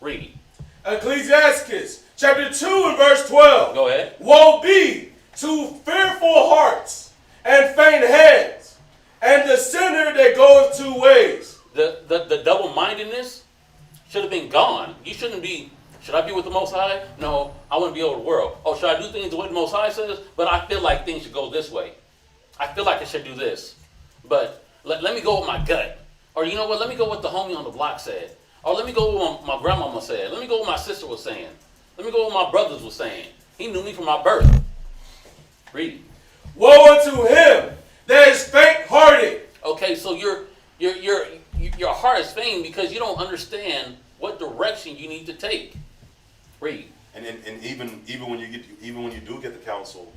Read. Ecclesiasticus chapter 2 and verse 12. Go ahead. Woe be to fearful hearts and faint heads, and the sinner that goeth two ways. The double-mindedness should have been gone. You shouldn't be, should I be with the Most High? No, I want to be over the world. Oh, should I do things the way the Most High says? But I feel like things should go this way. I feel like I should do this. But let me go with my gut. Or you know what, let me go with the homie on the block said. Or let me go with what my grandmama said. Let me go with what my sister was saying. Let me go with what my brothers were saying. He knew me from my birth. Read. Woe unto him that is faint-hearted. Okay, so your heart is faint because you don't understand what direction you need to take. Read. And even when you do get the counsel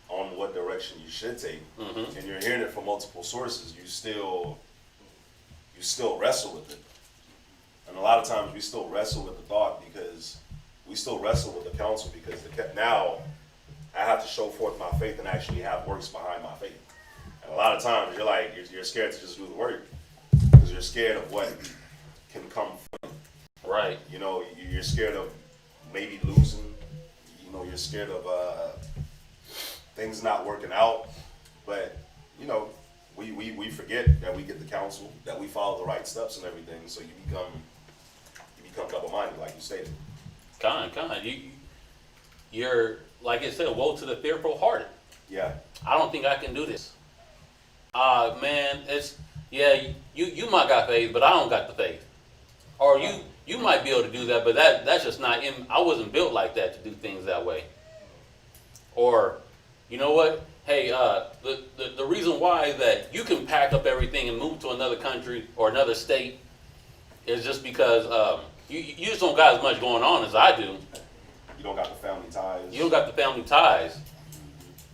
on what direction you should take, and you're hearing it from multiple sources, you still wrestle with it. And a lot of times we still wrestle with the thought because we still wrestle with the counsel because now I have to show forth my faith and actually have works behind my faith. And a lot of times you're scared to just do the work because you're scared of what can come from it. Right. You know, you're scared of maybe losing. You know, you're scared of things not working out. But, you know, we forget that we get the counsel, that we follow the right steps and everything, so you become double-minded, like you stated. You're, like I said, woe to the fearful-hearted. Yeah. I don't think I can do this. Man, you might got faith, but I don't got the faith. Or you might be able to do that, but that's just not in. I wasn't built like that to do things that way. Or, you know what? Hey, the reason why that you can pack up everything and move to another country or another state is just because you just don't got as much going on as I do. You don't got the family ties. You don't got the family ties.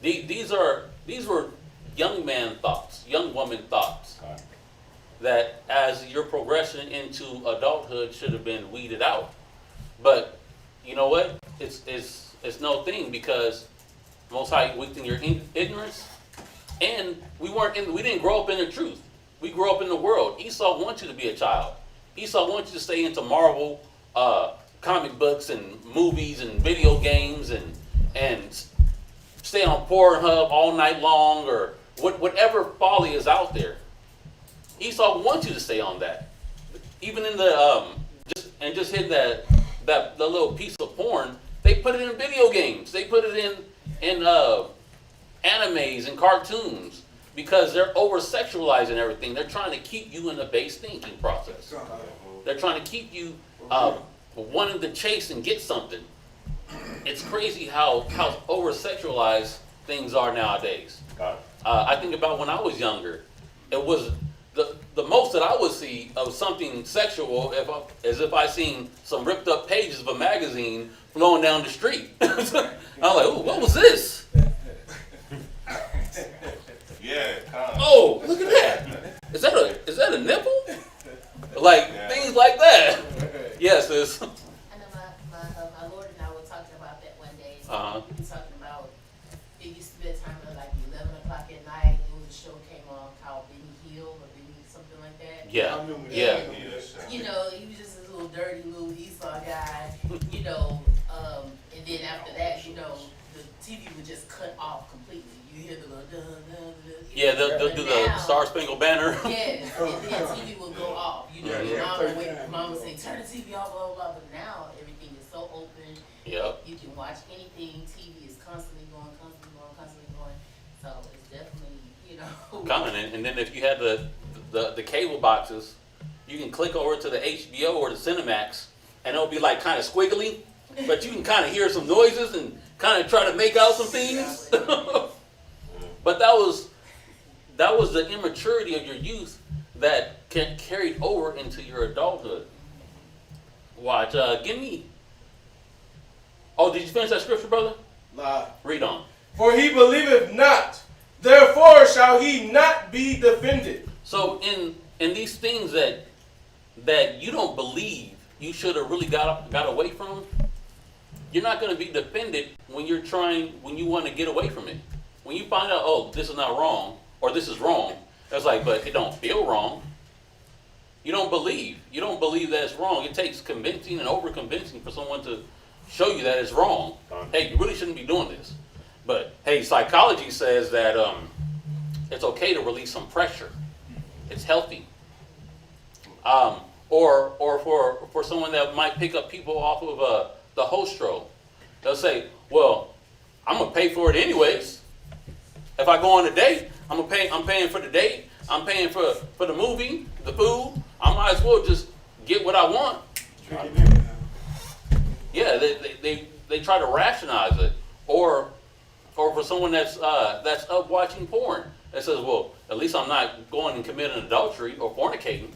These were young man thoughts, young woman thoughts that as your progression into adulthood should have been weeded out. But you know what? It's no thing because Most High weak in your ignorance, and we didn't grow up in the truth. We grew up in the world. Esau wants you to be a child. Esau wants you to stay into Marvel comic books and movies and video games and stay on Pornhub all night long or whatever folly is out there. Esau wants you to stay on that. Even in the just hit that little piece of porn, they put it in video games. They put it in animes and cartoons because they're over-sexualizing everything. They're trying to keep you in a base thinking process. They're trying to keep you wanting to chase and get something. It's crazy how over-sexualized things are nowadays. I think about when I was younger. It was the most that I would see of something sexual as if I seen some ripped up pages of a magazine flowing down the street. I was like, "Ooh, what was this?" Yeah. Oh, look at that. Is that a nipple? Like things like that. Yes, it's. I know my Lord and I were talking about that one day. We were talking about it used to be a time of like 11 o'clock at night. It was a show came on called Benny Hill or Benny something like that. Yeah. And, you know, he was just a little dirty little Esau guy. You know, and then after that, you know, the TV would just cut off completely. You hear the little yeah, they'll do the Star Spangled Banner. Yes, and then TV would go off. You know, mom would say, turn the TV off, blah, blah, blah. But now everything is so open. Yep. You can watch anything. TV is constantly going. So it's definitely, you know. Coming. And then if you had the cable boxes, you can click over to the HBO or the Cinemax, and it'll be like kind of squiggly, but you can kind of hear some noises and kind of try to make out some things. But that was the immaturity of your youth that carried over into your adulthood. Watch, give me. Oh, did you finish that scripture, brother? Nah. Read on. For he believeth not, therefore shall he not be defended. So in these things that you don't believe you should have really got away from, you're not going to be defended when you want to get away from it. When you find out, oh, this is not wrong, or this is wrong, it's like, but it don't feel wrong. You don't believe. You don't believe that it's wrong. It takes convincing and over-convincing for someone to show you that it's wrong. Hey, you really shouldn't be doing this. But, hey, psychology says that it's okay to release some pressure. It's healthy. Or for someone that might pick up people off of the host row. They'll say, well, I'm going to pay for it anyways. If I go on a date, I'm paying for the date. I'm paying for the movie, the food. I might as well just get what I want. Yeah, they try to rationalize it. Or for someone that's up watching porn, that says, well, at least I'm not going and committing adultery or fornicating.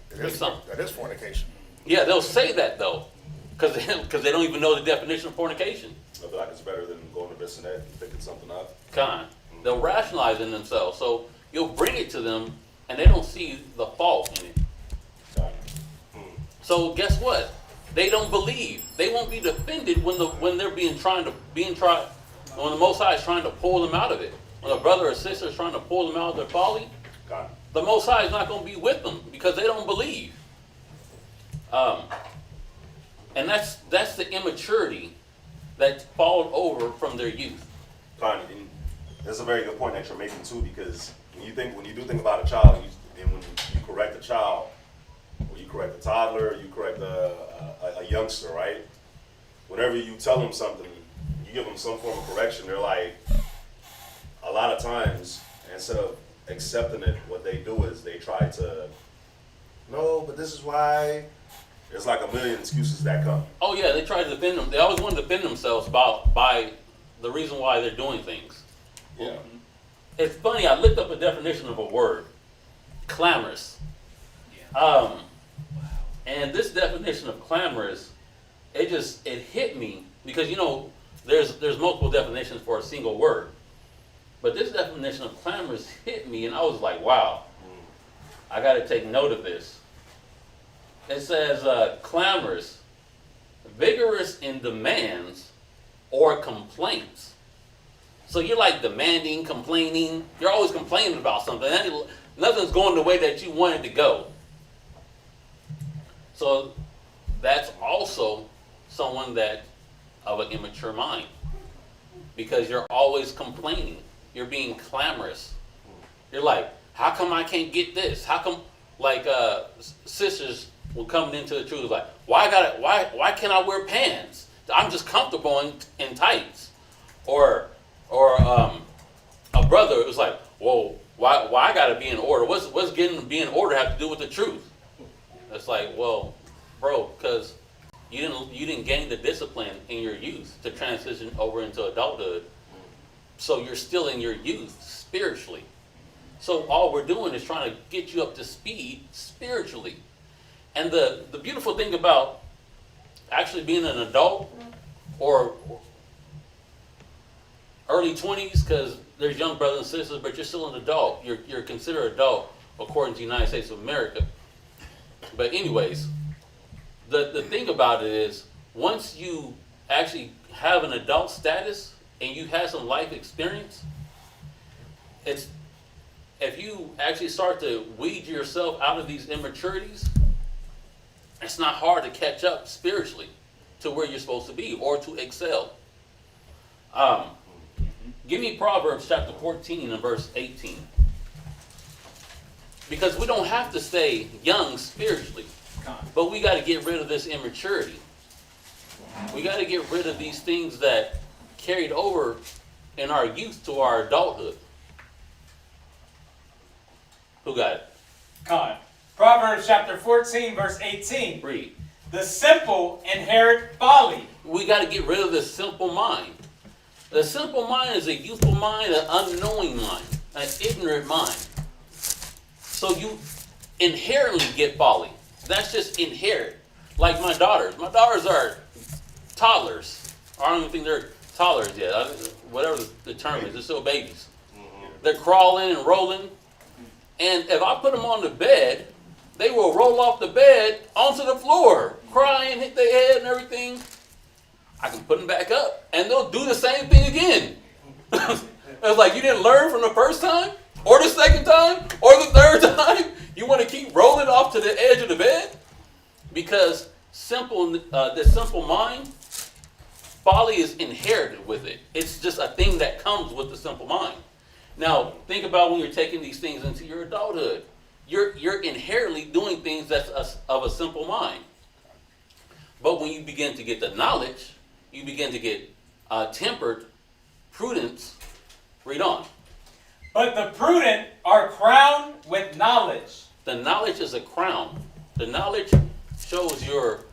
That is fornication. Yeah, they'll say that though, because they don't even know the definition of fornication. I feel like it's better than going to this and that and picking something up. They'll rationalize it in themselves. So you'll bring it to them, and they don't see the fault in it. So guess what? They don't believe. They won't be defended when they're when the Most High is trying to pull them out of it. When a brother or sister is trying to pull them out of their folly, the Most High is not going to be with them because they don't believe. And that's the immaturity that followed over from their youth. And that's a very good point that you're making too, because when you do think about a child, and when you correct a child, or you correct a toddler, you correct a youngster, right? Whenever you tell them something, you give them some form of correction, they're like, a lot of times, instead of accepting it, what they do is they try to, no, but this is why. There's like a million excuses that come. Oh yeah, they try to defend them. They always want to defend themselves by the reason why they're doing things. Yeah. It's funny, I looked up a definition of a word. Clamorous. And this definition of clamorous, it hit me because there's multiple definitions for a single word. But this definition of clamorous hit me and I was like, wow, I gotta take note of this. It says clamorous, vigorous in demands or complaints. So you're like demanding, complaining. You're always complaining about something. Nothing's going the way that you want it to go. So that's also someone that of an immature mind, because you're always complaining. You're being clamorous. You're like, how come I can't get this? How come, like sisters will come into the truth like, why can't I wear pants? I'm just comfortable in tights. Or a brother, it was like, whoa, why I gotta be in order? What's getting to be in order have to do with the truth? It's like, well, bro, because you didn't gain the discipline in your youth to transition over into adulthood. So you're still in your youth spiritually. So all we're doing is trying to get you up to speed spiritually. And the beautiful thing about actually being an adult or early 20s, because there's young brothers and sisters, but you're still an adult. You're considered adult according to the United States of America. But anyways, the thing about it is, once you actually have an adult status and you have some life experience, if you actually start to weed yourself out of these immaturities, it's not hard to catch up spiritually to where you're supposed to be or to excel. Give me Proverbs chapter 14 and verse 18. Because we don't have to stay young spiritually, but we got to get rid of this immaturity. We got to get rid of these things that carried over in our youth to our adulthood. Who got it? Con. Proverbs chapter 14, verse 18. Read. The simple inherit folly. We got to get rid of this simple mind. The simple mind is a youthful mind, an unknowing mind, an ignorant mind. So you inherently get folly. That's just inherent. Like my daughters. My daughters are toddlers. I don't even think they're toddlers yet. Whatever the term is, they're still babies. They're crawling and rolling. And if I put them on the bed, they will roll off the bed onto the floor, crying, hit their head and everything. I can put them back up, and they'll do the same thing again. It's like, you didn't learn from the first time, or the second time, or the third time. You want to keep rolling off to the edge of the bed? Because this simple mind, folly is inherited with it. It's just a thing that comes with the simple mind. Now, think about when you're taking these things into your adulthood. You're inherently doing things that's of a simple mind. But when you begin to get the knowledge, you begin to get tempered, prudence. Read on. But the prudent are crowned with knowledge. The knowledge is a crown. The knowledge shows your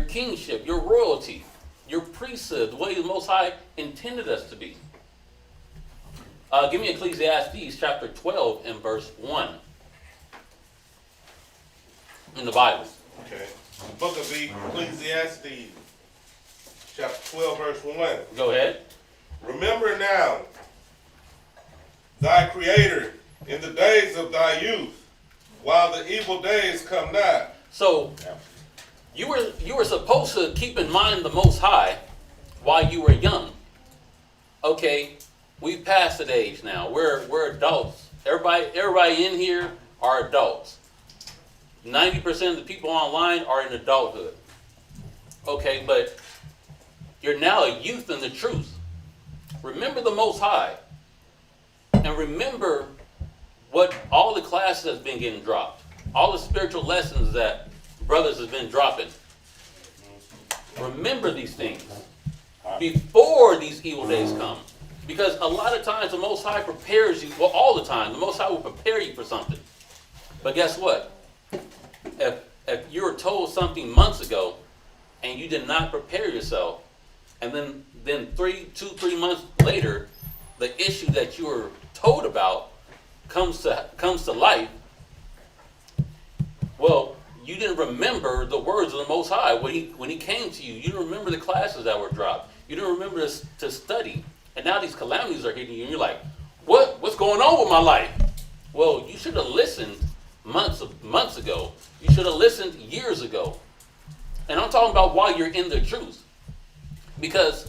kingship, your royalty, your priesthood, the way the Most High intended us to be. Give me Ecclesiastes chapter 12 and verse 1 in the Bible. Okay. The book of Ecclesiastes, chapter 12, verse 1. Go ahead. Remember now thy Creator in the days of thy youth, while the evil days come nigh. So you were supposed to keep in mind the Most High while you were young. Okay, we've passed that age now. We're adults. Everybody in here are adults. 90% of the people online are in adulthood. Okay, but you're now a youth in the truth. Remember the Most High. And remember what all the classes has been getting dropped. All the spiritual lessons that brothers have been dropping. Remember these things before these evil days come. Because a lot of times the Most High prepares you, well, all the time, the Most High will prepare you for something. But guess what? If you were told something months ago and you did not prepare yourself, and then 2-3 months later, the issue that you were told about comes to life, well, you didn't remember the words of the Most High when he came to you. You didn't remember the classes that were dropped. You didn't remember to study. And now these calamities are hitting you, and you're like, what's going on with my life? Well, you should have listened months ago. You should have listened years ago. And I'm talking about while you're in the truth. Because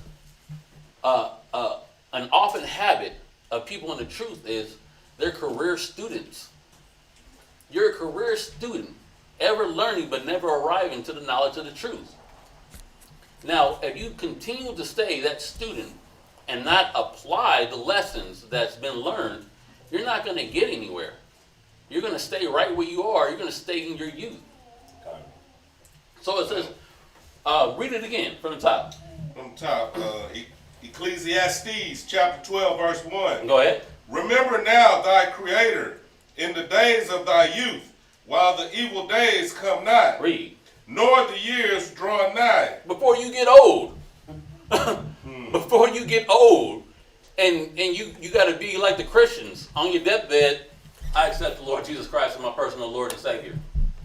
an often habit of people in the truth is they're career students. You're a career student, ever learning but never arriving to the knowledge of the truth. Now, if you continue to stay that student and not apply the lessons that's been learned, you're not going to get anywhere. You're going to stay right where you are. You're going to stay in your youth. So it says, read it again from the top. From the top, Ecclesiastes chapter 12, verse 1. Go ahead. Remember now thy Creator in the days of thy youth, while the evil days come nigh. Read. Nor the years draw nigh. Before you get old. Before you get old. And you got to be like the Christians. On your deathbed, I accept the Lord Jesus Christ as my personal Lord and Savior.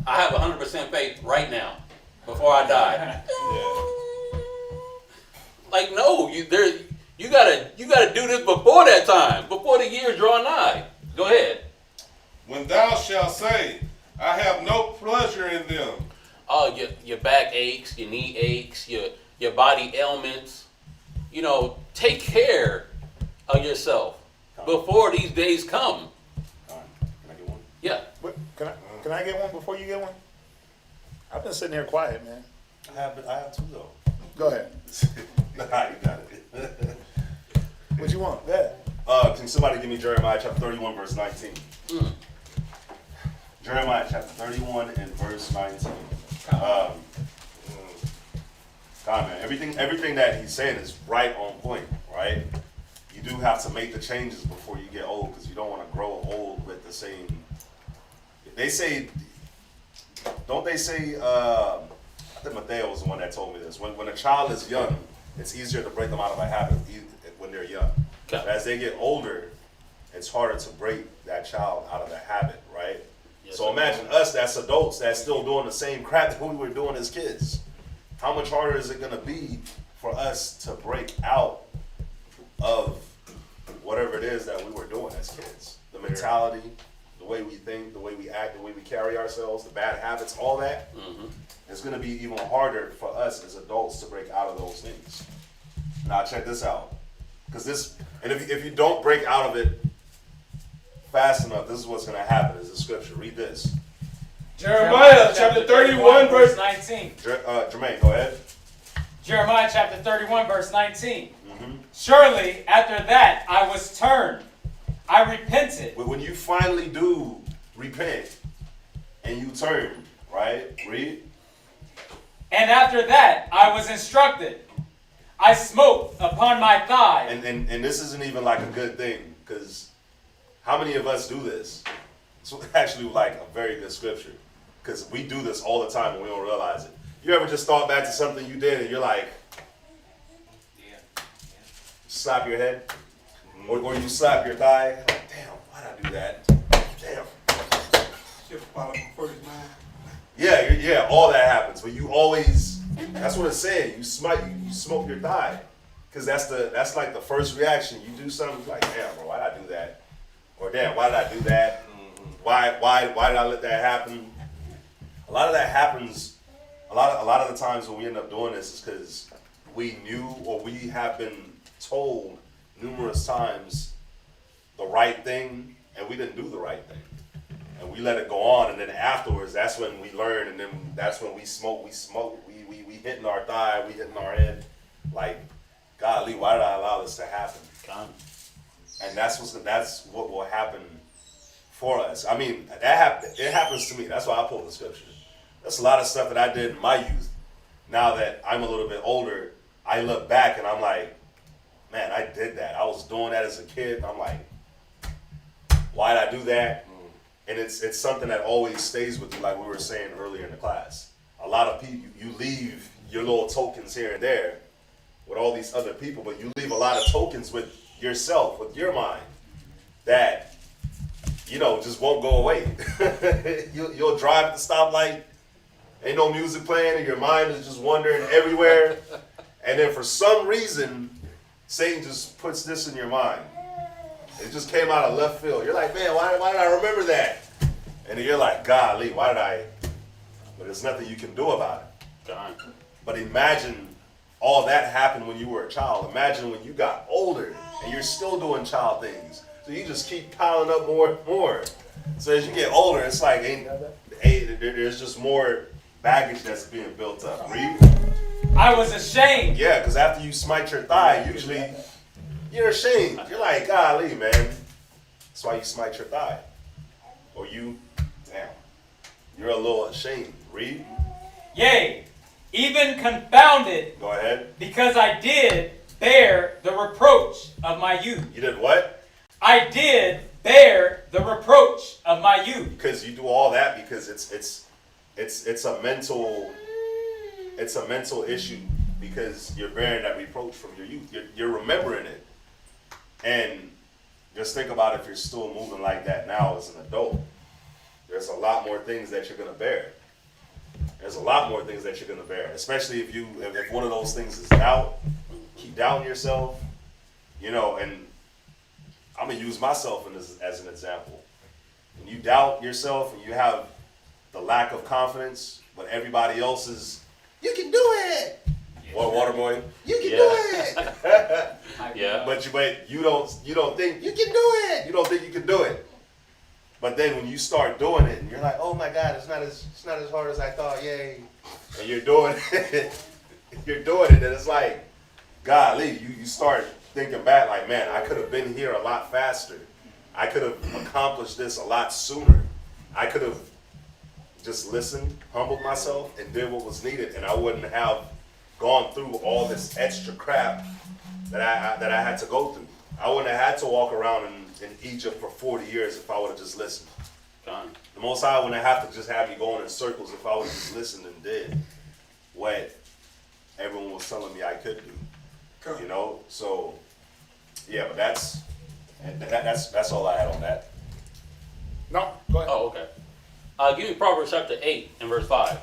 I have 100% faith right now, before I die. Like, no, you gotta do this before that time, before the years draw nigh. Go ahead. When thou shalt say, I have no pleasure in them. Oh, your back aches, your knee aches, your body ailments. You know, take care of yourself before these days come. Can I get one? Yeah. What, can I get one before you get one? I've been sitting here quiet, man. I have two though. Go ahead. Nah, you got it. What you want? Go ahead. Can somebody give me Jeremiah chapter 31, verse 19? Jeremiah chapter 31 and verse 19. God, man, everything that he's saying is right on point, right? You do have to make the changes before you get old, because you don't want to grow old with the same. They say, don't they say? I think Mateo was the one that told me this. When a child is young, it's easier to break them out of a habit when they're young. Okay. But as they get older, it's harder to break that child out of that habit, right? Yes, So imagine us that's adults that's still doing the same crap that we were doing as kids. How much harder is it going to be for us to break out of whatever it is that we were doing as kids? The mentality, the way we think, the way we act, the way we carry ourselves, the bad habits, all that. It's going to be even harder for us as adults to break out of those things. Now check this out. If you don't break out of it fast enough, this is what's going to happen. Is the scripture. Read this. Jeremiah chapter 31, verse 19. Jermaine, go ahead. Jeremiah chapter 31, verse 19. Surely after that I was turned, I repented. When you finally do repent and you turn, right? Read. And after that I was instructed. I smote upon my thigh. And this isn't even like a good thing, because how many of us do this? It's actually like a very good scripture, because we do this all the time and we don't realize it. You ever just thought back to something you did and you're like, slap your head? Or you slap your thigh? Like, damn, why'd I do that? Damn. Yeah, all that happens. But you always, that's what it's saying. You smoke your thigh. Because that's like the first reaction. You do something like, damn, bro, why did I do that? Or damn, why did I do that? Why did I let that happen? A lot of that happens, a lot of the times when we end up doing this is because we knew, or we have been told numerous times the right thing, and we didn't do the right thing. And we let it go on, and then afterwards, that's when we learn, and then that's when we hitting our thigh, we hitting our head, like, golly, why did I allow this to happen? And that's what will happen for us. I mean, it happens to me. That's why I pull the scriptures. That's a lot of stuff that I did in my youth. Now that I'm a little bit older, I look back and I'm like, man, I did that. I was doing that as a kid. I'm like, why did I do that? And it's something that always stays with you, like we were saying earlier in the class. A lot of people, you leave your little tokens here and there with all these other people, but you leave a lot of tokens with yourself, with your mind, that, just won't go away. You'll drive at the stoplight, ain't no music playing, and your mind is just wandering everywhere. And then for some reason, Satan just puts this in your mind. It just came out of left field. You're like, man, why did I remember that? And then you're like, golly, why did I? But there's nothing you can do about it. But imagine all that happened when you were a child. Imagine when you got older and you're still doing child things. So you just keep piling up more and more. So as you get older, it's like there's just more baggage that's being built up. Read. I was ashamed. Yeah, because after you smite your thigh, usually you're ashamed. You're like, golly, man. That's why you smite your thigh. Or you're a little ashamed. Read. Yea, even confounded. Go ahead. Because I did bear the reproach of my youth. You did what? I did bear the reproach of my youth. Because you do all that because it's a mental issue, because you're bearing that reproach from your youth. You're remembering it. And just think about if you're still moving like that now as an adult. There's a lot more things that you're going to bear. There's a lot more things that you're going to bear, especially if one of those things is doubt. Keep doubting yourself, and I'm going to use myself as an example. When you doubt yourself and you have the lack of confidence, but everybody else is, you can do it. What, Waterboy? You can do it. Yeah. But you don't think you can do it. You don't think you can do it. But then when you start doing it, and you're like, oh my God, it's not as hard as I thought. Yay! And you're doing it. And it's like, golly, you start thinking back, like, man, I could have been here a lot faster. I could have accomplished this a lot sooner. I could have just listened, humbled myself, and did what was needed, and I wouldn't have gone through all this extra crap that I had to go through. I wouldn't have had to walk around in Egypt for 40 years if I would have just listened. The Most High wouldn't have to just have me going in circles if I would have just listened and did what everyone was telling me I could do. So yeah, but that's all I had on that. No, go ahead. Oh, okay. Give me Proverbs chapter 8 and verse 5.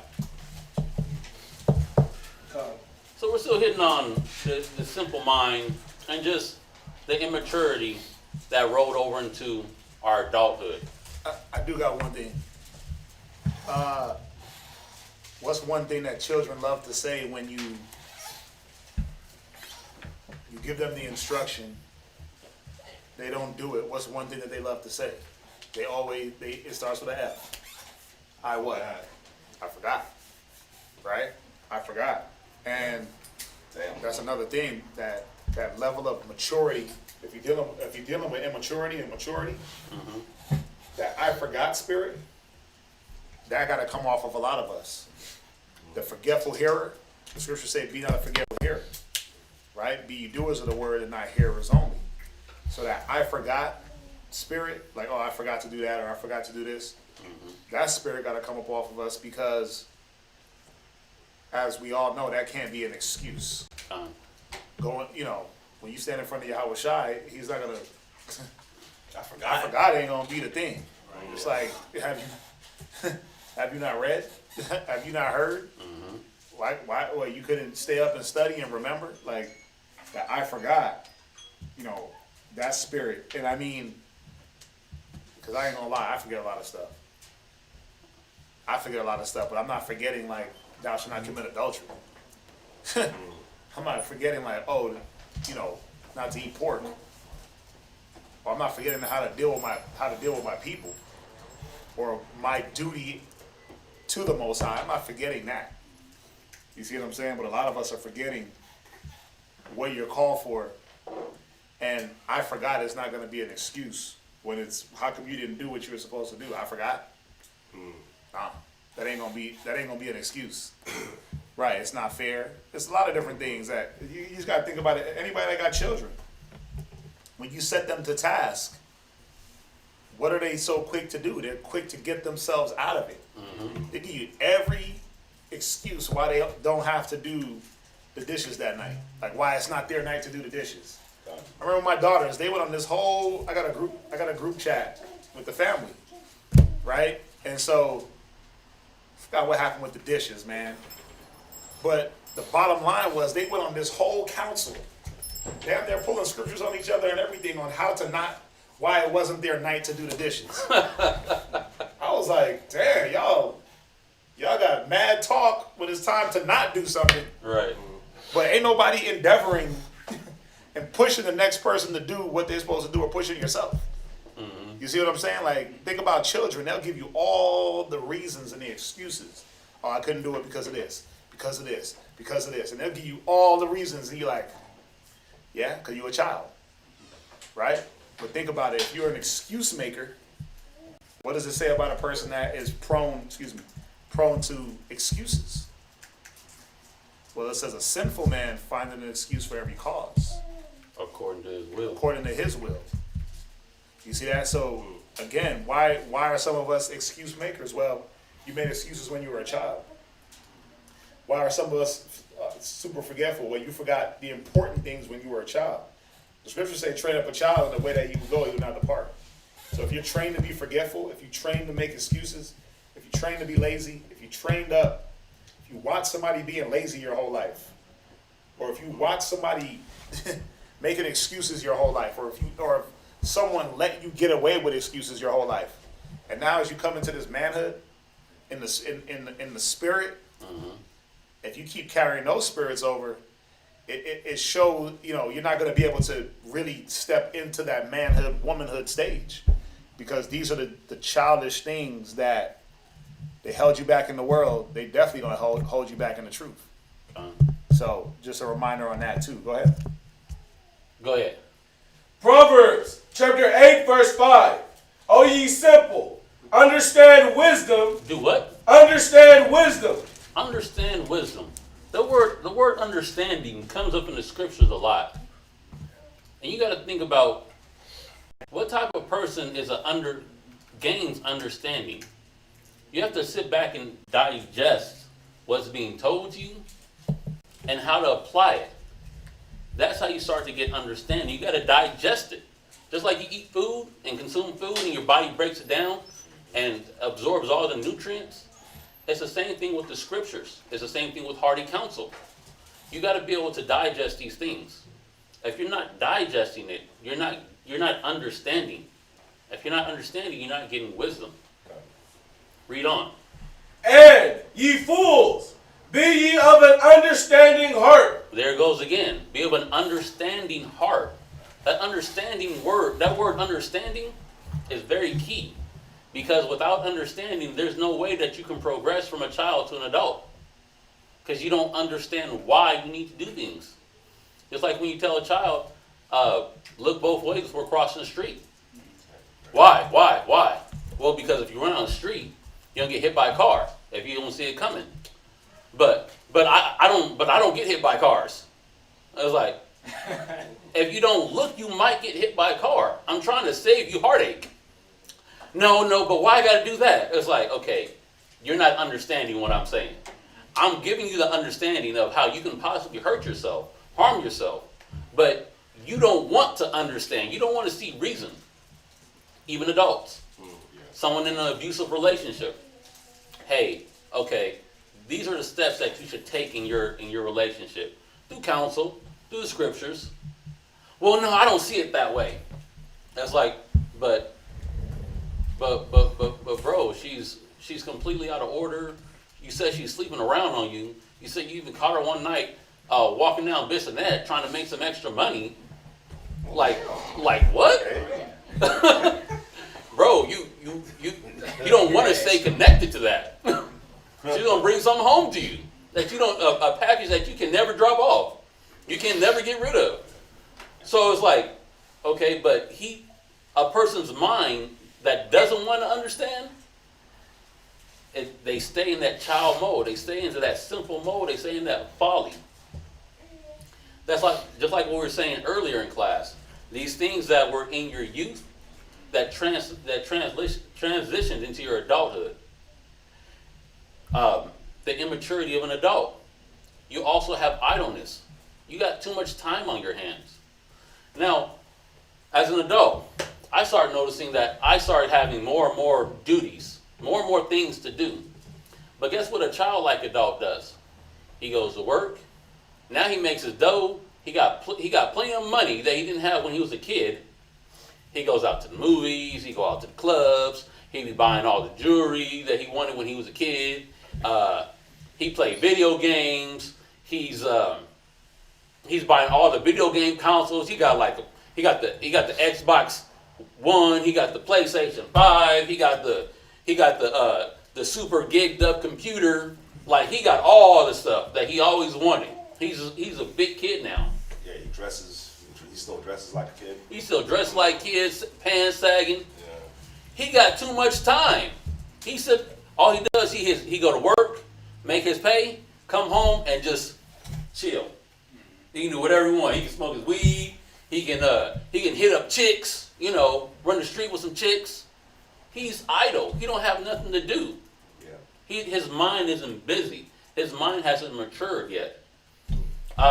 So we're still hitting on the simple mind and just the immaturity that rolled over into our adulthood. I do got one thing. What's one thing that children love to say when you give them the instruction, they don't do it? What's one thing that they love to say? It starts with an F. I what? I forgot. Right? I forgot. And that's another thing, that level of maturity. If you're dealing with immaturity and maturity, that I forgot spirit, that got to come off of a lot of us. The forgetful hearer, the scriptures say, be not a forgetful hearer, right? Be ye doers of the word and not hearers only. So that I forgot spirit, like, oh, I forgot to do that, or I forgot to do this, that spirit got to come up off of us, because as we all know, that can't be an excuse. Going, when you stand in front of Yahweh Shai, he's not gonna. I forgot ain't gonna be the thing. Right. It's like, have you not read? Have you not heard? Why? Well, you couldn't stay up and study and remember? Like that, I forgot. That spirit, and I mean, because I ain't gonna lie, I forget a lot of stuff. But I'm not forgetting like thou shalt not commit adultery. I'm not forgetting like, not to eat pork. Or I'm not forgetting how to deal with my people, or my duty to the Most High. I'm not forgetting that. You see what I'm saying? But a lot of us are forgetting what you're called for, and I forgot is not going to be an excuse when it's how come you didn't do what you were supposed to do? I forgot. Nah, that ain't gonna be an excuse. Right, it's not fair. There's a lot of different things that you just got to think about it. Anybody that got children, when you set them to task, what are they so quick to do? They're quick to get themselves out of it. They give you every excuse why they don't have to do the dishes that night. Like why it's not their night to do the dishes. I remember my daughters, they went on this whole, I got a group chat with the family, right? And so, I forgot what happened with the dishes, man. But the bottom line was they went on this whole council. Damn, they're pulling scriptures on each other and everything on why it wasn't their night to do the dishes. I was like, damn, y'all got mad talk when it's time to not do something. Right. But ain't nobody endeavoring and pushing the next person to do what they're supposed to do, or pushing yourself. You see what I'm saying? Like, think about children. They'll give you all the reasons and the excuses. Oh, I couldn't do it because of this, because of this, because of this. And they'll give you all the reasons, and you're like, yeah, because you're a child, right? But think about it. If you're an excuse maker, what does it say about a person that is prone to excuses? Well, it says a sinful man finding an excuse for every cause. According to his will. According to his will. You see that? So, again, why are some of us excuse makers? Well, you made excuses when you were a child. Why are some of us super forgetful? Well, you forgot the important things when you were a child. The scriptures say, train up a child in the way that he will go, he will not depart. So if you're trained to be forgetful, if you're trained to make excuses, if you're trained to be lazy, if you're trained up, if you watch somebody being lazy your whole life, or if you watch somebody making excuses your whole life, or if someone let you get away with excuses your whole life, and now as you come into this manhood, in the spirit, if you keep carrying those spirits over, it shows, you're not going to be able to really step into that manhood, womanhood stage, because these are the childish things that they held you back in the world. They definitely going to hold you back in the truth. So just a reminder on that too. Go ahead. Go ahead. Proverbs chapter 8 verse 5. O ye simple, understand wisdom. Do what? Understand wisdom. Understand wisdom. The word understanding comes up in the scriptures a lot. And you got to think about what type of person gains understanding. You have to sit back and digest what's being told to you and how to apply it. That's how you start to get understanding. You got to digest it. Just like you eat food and consume food and your body breaks it down and absorbs all the nutrients. It's the same thing with the scriptures. It's the same thing with hearty counsel. You got to be able to digest these things. If you're not digesting it, you're not understanding. If you're not understanding, you're not getting wisdom. Read on. And ye fools, be ye of an understanding heart. There it goes again. Be of an understanding heart. That understanding word, that word understanding is very key. Because without understanding, there's no way that you can progress from a child to an adult. Because you don't understand why you need to do things. Just like when you tell a child, look both ways before crossing the street. Why? Well, because if you run on the street, you don't get hit by a car if you don't see it coming. But I don't get hit by cars. I was like, if you don't look, you might get hit by a car. I'm trying to save you heartache. No, but why I got to do that? It's like, okay, you're not understanding what I'm saying. I'm giving you the understanding of how you can possibly hurt yourself, harm yourself, but you don't want to understand. You don't want to see reason. Even adults. Someone in an abusive relationship. Hey, okay, these are the steps that you should take in your relationship. Through counsel, through the scriptures. Well, no, I don't see it that way. That's like, but bro, she's completely out of order. You said she's sleeping around on you. You said you even caught her one night walking down Bissonnette trying to make some extra money. Like what? Bro, you don't want to stay connected to that. She's gonna bring something home to you that you don't a package that you can never drop off. You can never get rid of. So it's like, okay, but a person's mind that doesn't want to understand, they stay in that child mode. They stay into that simple mode. They stay in that folly. That's like just like what we were saying earlier in class. These things that were in your youth that transitioned into your adulthood. The immaturity of an adult. You also have idleness. You got too much time on your hands. Now, as an adult, I started noticing that I started having more and more duties, more and more things to do. But guess what a childlike adult does? He goes to work. Now he makes his dough. He got plenty of money that he didn't have when he was a kid. He goes out to the movies. He go out to the clubs. He be buying all the jewelry that he wanted when he was a kid. He played video games. He's buying all the video game consoles. He got the Xbox One. He got the PlayStation 5. He got the super gigged up computer. Like he got all the stuff that he always wanted. He's a big kid now. Yeah, he still dresses like a kid. He still dresses like kids, pants sagging. Yeah. He got too much time. He said all he does, he go to work, make his pay, come home and just chill. He can do whatever he wants. He can smoke his weed. He can hit up chicks. Run the street with some chicks. He's idle. He don't have nothing to do. Yeah. His mind isn't busy. His mind hasn't matured yet.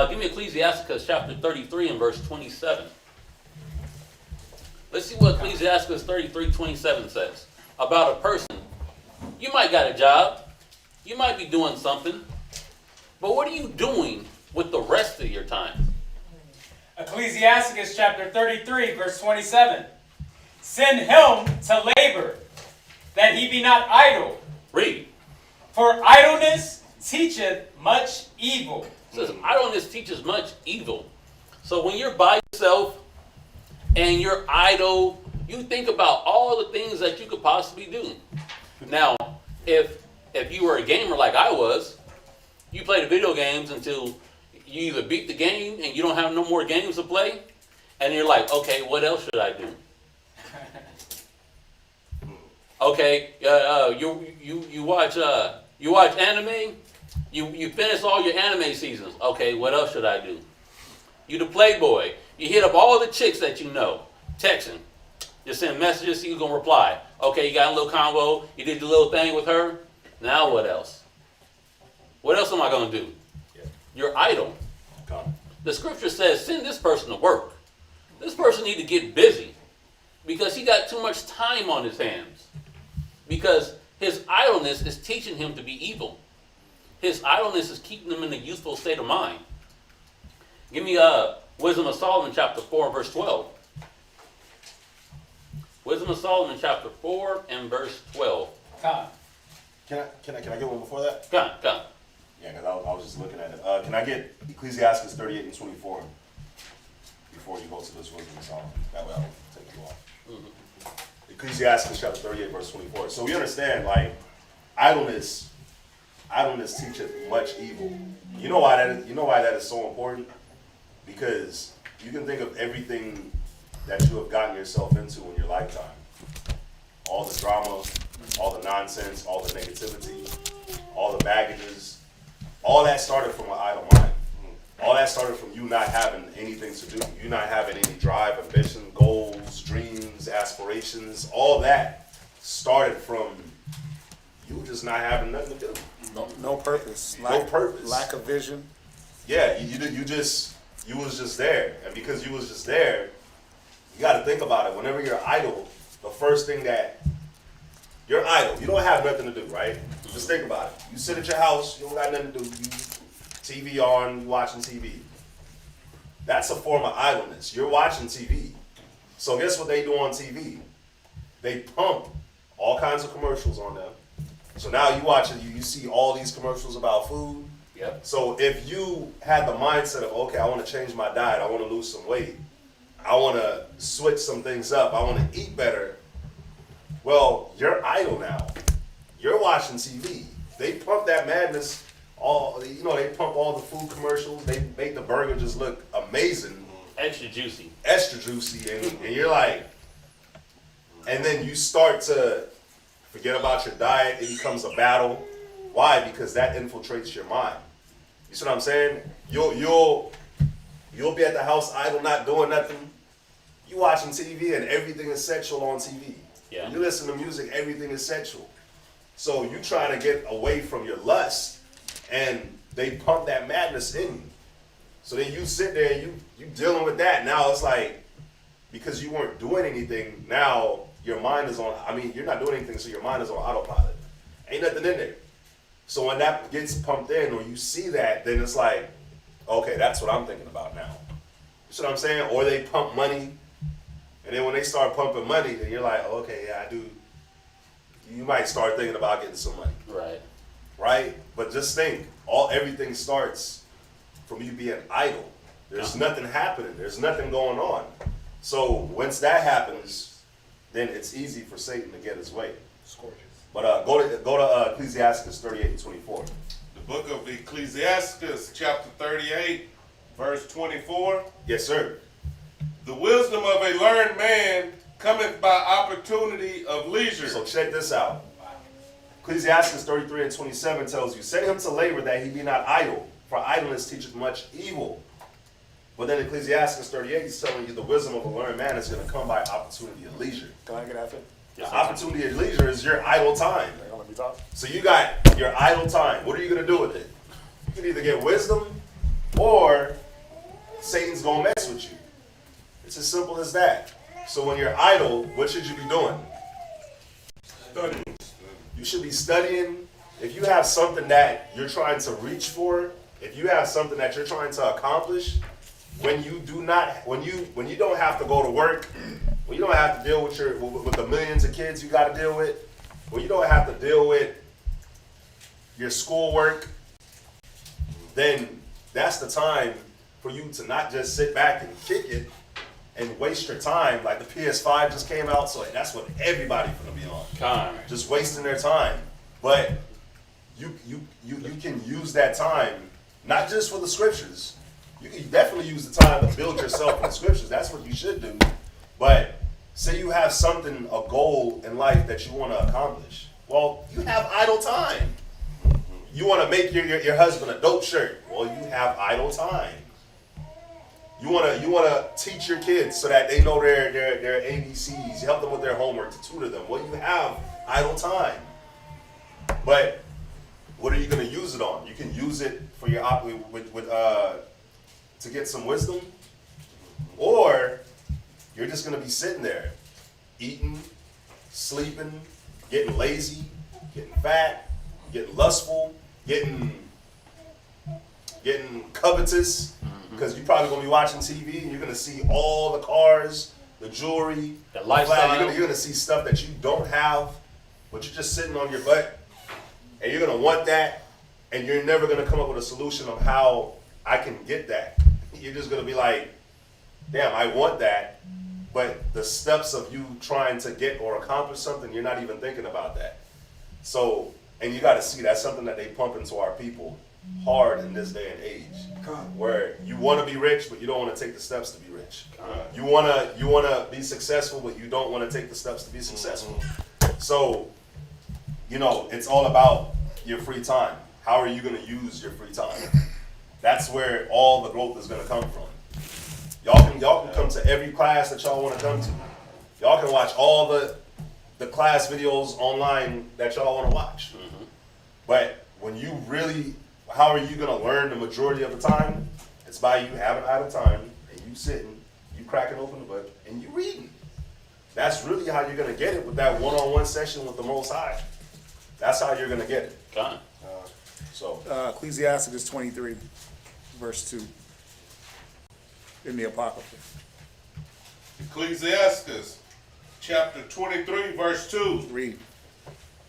Give me Ecclesiasticus chapter 33 and verse 27. Let's see what Ecclesiasticus 33:27 says about a person. You might got a job. You might be doing something. But what are you doing with the rest of your time? Ecclesiasticus chapter 33 verse 27. Send him to labor, that he be not idle. Read. For idleness teacheth much evil. It says idleness teaches much evil. So when you're by yourself and you're idle, you think about all the things that you could possibly do. Now, if you were a gamer like I was, you play the video games until you either beat the game and you don't have no more games to play, and you're like, okay, what else should I do? Okay, you watch anime. You finish all your anime seasons. Okay, what else should I do? You the playboy. You hit up all the chicks that you know, texting. Just send messages, see who's gonna reply. Okay, you got a little convo. You did the little thing with her. Now what else? What else am I gonna do? Yeah. You're idle. The scripture says, send this person to work. This person need to get busy because he got too much time on his hands. Because his idleness is teaching him to be evil. His idleness is keeping him in a youthful state of mind. Give me Wisdom of Solomon chapter 4 and verse 12. Wisdom of Solomon chapter 4 and verse 12. Can I get one before that? Come on. Yeah, because I was just looking at it. Can I get Ecclesiastes 38 and 24 before you go to this Wisdom of Solomon? That way I don't take you off. Ecclesiasticus chapter 38, verse 24. So we understand, like, idleness teacheth much evil. You know why that is? You know why that is so important? Because you can think of everything that you have gotten yourself into in your lifetime. All the drama, all the nonsense, all the negativity, all the baggages, all that started from an idle mind. All that started from you not having anything to do. You not having any drive, ambition, goals, dreams, aspirations. All that started from you just not having nothing to do. No purpose. No purpose. Lack of vision. Yeah, you was just there. And because you was just there, you got to think about it. Whenever you're idle, the first thing that you're idle, you don't have nothing to do, right? Just think about it. You sit at your house, you don't got nothing to do. You TV on, you watching TV. That's a form of idleness. You're watching TV. So guess what they do on TV? They pump all kinds of commercials on them. So now you watch it, you see all these commercials about food. Yep. So if you had the mindset of, okay, I want to change my diet, I want to lose some weight, I want to switch some things up, I want to eat better, well, you're idle now. You're watching TV. They pump that madness. They pump all the food commercials. They make the burger just look amazing. Extra juicy. Extra juicy. And you're like, and then you start to forget about your diet. It becomes a battle. Why? Because that infiltrates your mind. You see what I'm saying? You'll be at the house idle, not doing nothing. You watching TV and everything is sexual on TV. Yeah. When you listen to music, everything is sexual. So you trying to get away from your lust, and they pump that madness in you. So then you sit there and you dealing with that. Now it's like, because you weren't doing anything, now your mind is on, you're not doing anything, so your mind is on autopilot. Ain't nothing in there. So when that gets pumped in, or you see that, then it's like, okay, that's what I'm thinking about now. You see what I'm saying? Or they pump money, and then when they start pumping money, then you're like, okay, yeah, I do. You might start thinking about getting some money. Right. Right? But just think, everything starts from you being idle. There's nothing happening. There's nothing going on. So once that happens, then it's easy for Satan to get his way. Scorches. But go to Ecclesiastes 38 and 24. The book of Ecclesiasticus, chapter 38, verse 24. Yes, sir. The wisdom of a learned man cometh by opportunity of leisure. So check this out. Ecclesiastes 33 and 27 tells you, set him to labor that he be not idle, for idleness teacheth much evil. But then Ecclesiastes 38 is telling you the wisdom of a learned man is going to come by opportunity of leisure. Can I get after? The opportunity of leisure is your idle time. They're gonna let me talk. So you got your idle time. What are you going to do with it? You can either get wisdom, or Satan's going to mess with you. It's as simple as that. So when you're idle, what should you be doing? Studying. You should be studying. If you have something that you're trying to reach for, if you have something that you're trying to accomplish, when you don't have to go to work, when you don't have to deal with the millions of kids you got to deal with, when you don't have to deal with your schoolwork, then that's the time for you to not just sit back and kick it and waste your time. Like the PS5 just came out, so that's what everybody's gonna be on. Time. Just wasting their time. But you can use that time not just for the scriptures. You can definitely use the time to build yourself in the scriptures. That's what you should do. But say you have something, a goal in life that you want to accomplish. Well, you have idle time. You want to make your husband a dope shirt. Well, you have idle time. You want to teach your kids so that they know their ABCs. You help them with their homework, to tutor them. Well, you have idle time. But what are you going to use it on? You can use it for your to get some wisdom, or you're just going to be sitting there, eating, sleeping, getting lazy, getting fat, getting lustful, getting covetous, because you're probably going to be watching TV and you're going to see all the cars, the jewelry, the lifestyle. You're going to see stuff that you don't have, but you're just sitting on your butt, and you're going to want that, and you're never going to come up with a solution of how I can get that. You're just going to be like, damn, I want that, But the steps of you trying to get or accomplish something, you're not even thinking about that. So, and you got to see that's something that they pump into our people hard in this day and age, where you want to be rich, but you don't want to take the steps to be rich. You wanna be successful, but you don't want to take the steps to be successful. So, you know, it's all about your free time. How are you going to use your free time? That's where all the growth is going to come from. Y'all can come to every class that y'all want to come to. Y'all can watch all the class videos online that y'all want to watch. But when you really, how are you going to learn the majority of the time? It's by you having idle time and you sitting, you cracking open the book, and you reading. That's really how you're going to get it with that one-on-one session with the Most High. That's how you're going to get it. Con. Ecclesiasticus 23, verse 2, in the Apocrypha. Ecclesiastes chapter 23, verse 2. Read.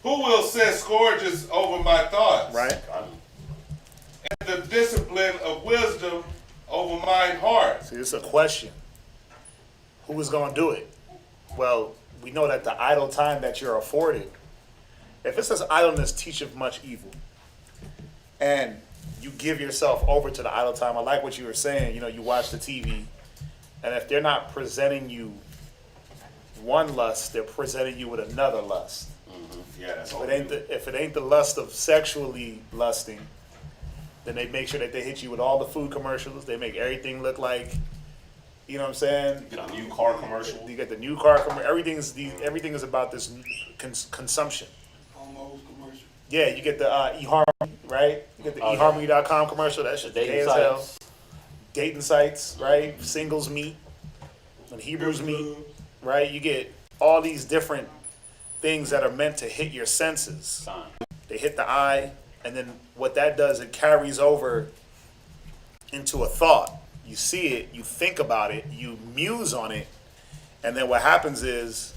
Who will set scourges over my thoughts? Right? And the discipline of wisdom over mine heart. See, it's a question. Who is going to do it? Well, we know that the idle time that you're afforded, if it says idleness teacheth much evil, and you give yourself over to the idle time, I like what you were saying, you know, you watch the TV, and if they're not presenting you one lust, they're presenting you with another lust. Yeah, that's all. If it ain't the lust of sexually lusting, then they make sure that they hit you with all the food commercials. They make everything look like, you know what I'm saying? You get a new car commercial. You get the new car commercial. Everything is about this consumption. Almost commercial. Yeah, you get the eHarmony, right? You get the eHarmony.com commercial. That shit's gay as hell. Dating sites, right? Singles meet, when Hebrews meet, right? You get all these different things that are meant to hit your senses. They hit the eye, and then what that does, it carries over into a thought. You see it, you think about it, you muse on it, and then what happens is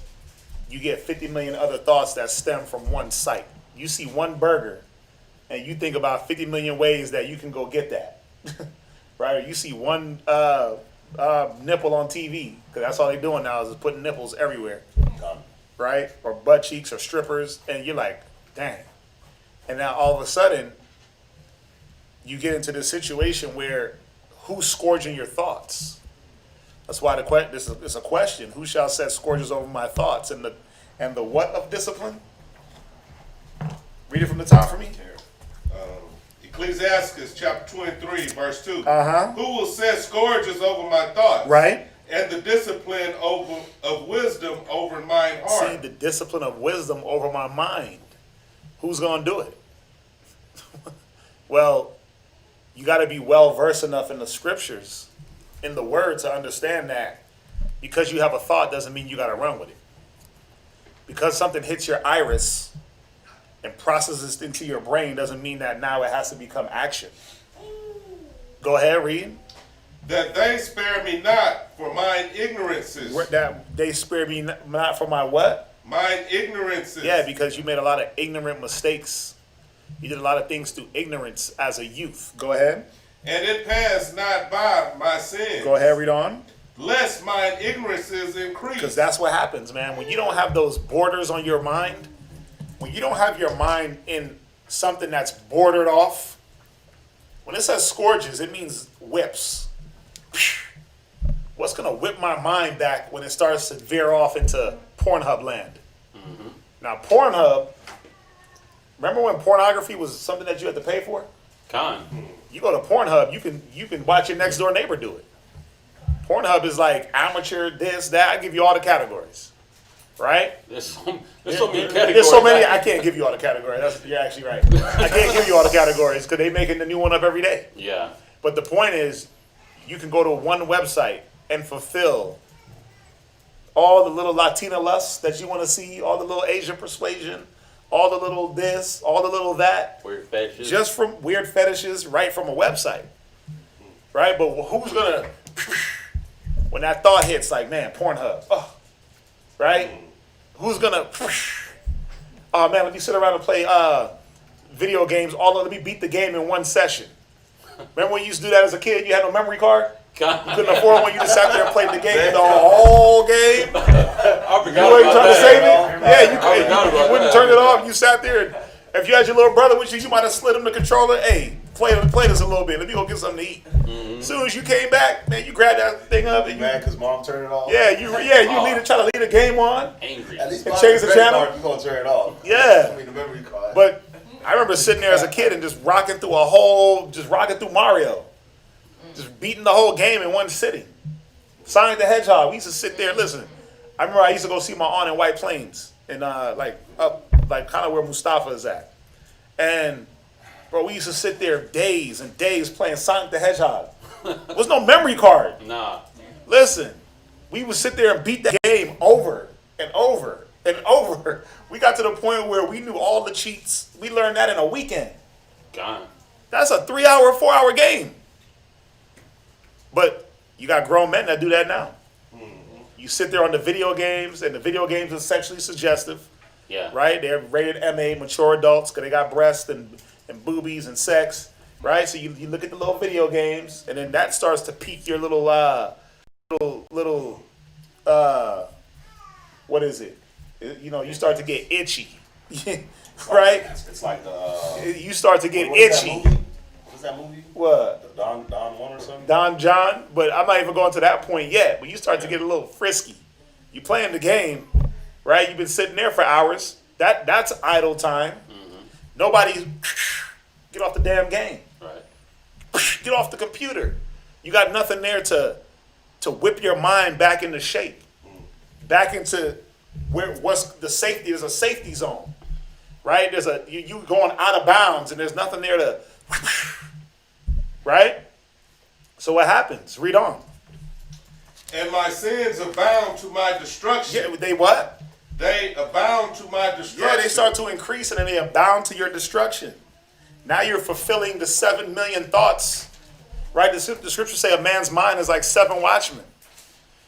you get 50 million other thoughts that stem from one sight. You see one burger, and you think about 50 million ways that you can go get that, right? Or you see one nipple on TV, because that's all they're doing now is putting nipples everywhere, right? Or butt cheeks or strippers, and you're like, dang. And now all of a sudden, you get into this situation where who's scourging your thoughts? That's why this is a question. Who shall set scourges over my thoughts? And the what of discipline? Read it from the top for me. Ecclesiastes chapter 23, verse 2. Uh-huh. Who will set scourges over my thoughts? Right. And the discipline of wisdom over mine heart. See, the discipline of wisdom over my mind. Who's going to do it? Well, you got to be well versed enough in the scriptures, in the word, to understand that because you have a thought doesn't mean you got to run with it. Because something hits your iris and processes into your brain doesn't mean that now it has to become action. Go ahead, read. That they spare me not for mine ignorances. That they spare me not for my what? Mine ignorances. Yeah, because you made a lot of ignorant mistakes. You did a lot of things through ignorance as a youth. Go ahead. And it passed not by my sins. Go ahead, read on. Lest mine ignorances increase. Because that's what happens, man. When you don't have those borders on your mind, when you don't have your mind in something that's bordered off, when it says scourges, it means whips. What's going to whip my mind back when it starts to veer off into Pornhub land? Mm-hmm. Now, Pornhub, remember when pornography was something that you had to pay for? You go to Pornhub, you can watch your next door neighbor do it. Pornhub is like amateur, this, that. I give you all the categories, right? There's so many categories. There's so many. I can't give you all the categories. You're actually right. I can't give you all the categories because they're making the new one up every day. Yeah. But the point is, you can go to one website and fulfill all the little Latina lusts that you want to see, all the little Asian persuasion, all the little this, all the little that. Weird fetishes. Just from weird fetishes right from a website. Right? But who's going to, when that thought hits like, man, Pornhub, right? Who's going to, oh man, let me sit around and play video games. Let me beat the game in one session. Remember when you used to do that as a kid? You had no memory card? You couldn't afford one. You just sat there and played the game the whole game. I forgot You ain't about trying to that. save it? Yeah, you wouldn't that. turn it off. You sat there. And if you had your little brother with you, you might have slid him the controller. Hey, play this a little bit. Let me go get something to eat. As soon as you came back, man, you grabbed that thing up. And Mad because mom turned it off. you try to leave the game on. Angry. At least And change the channel? You gonna turn it off. Yeah. I mean the memory card. But I remember sitting there as a kid and just rocking through Mario. Just beating the whole game in one sitting. Sonic the Hedgehog. We used to sit there and listen. I remember I used to go see my aunt in White Plains and kind of where Mustafa is at. And bro, we used to sit there days and days playing Sonic the Hedgehog. There was no memory card. Nah. Listen, we would sit there and beat the game over and over and over. We got to the point where we knew all the cheats. We learned that in a weekend. Gone. That's a 3-hour, 4-hour game. But you got grown men that do that now. You sit there on the video games, and the video games are sexually suggestive. Yeah. Right? They're rated MA, mature adults, because they got breasts and boobies and sex. Right? So you look at the little video games, and then that starts to pique your little what is it? You start to get itchy. Right? It's like the. You start to get what is itchy. that movie? What's that movie? What? The Don one or something? Don John, but I'm not even going to that point yet. But you start to get a little frisky. You playing the game, right? You've been sitting there for hours. That's idle time. Nobody's get off the damn game. Right. Get off the computer. You got nothing there to whip your mind back into shape, back into what's the safety. There's a safety zone, right? There's you going out of bounds, and there's nothing there to, right? So what happens? Read on. And my sins abound to my destruction. Yeah, they what? They abound to my destruction. Yeah, they start to increase, and then they abound to your destruction. Now you're fulfilling the 7 million thoughts, right? The scriptures say a man's mind is like 7 watchmen.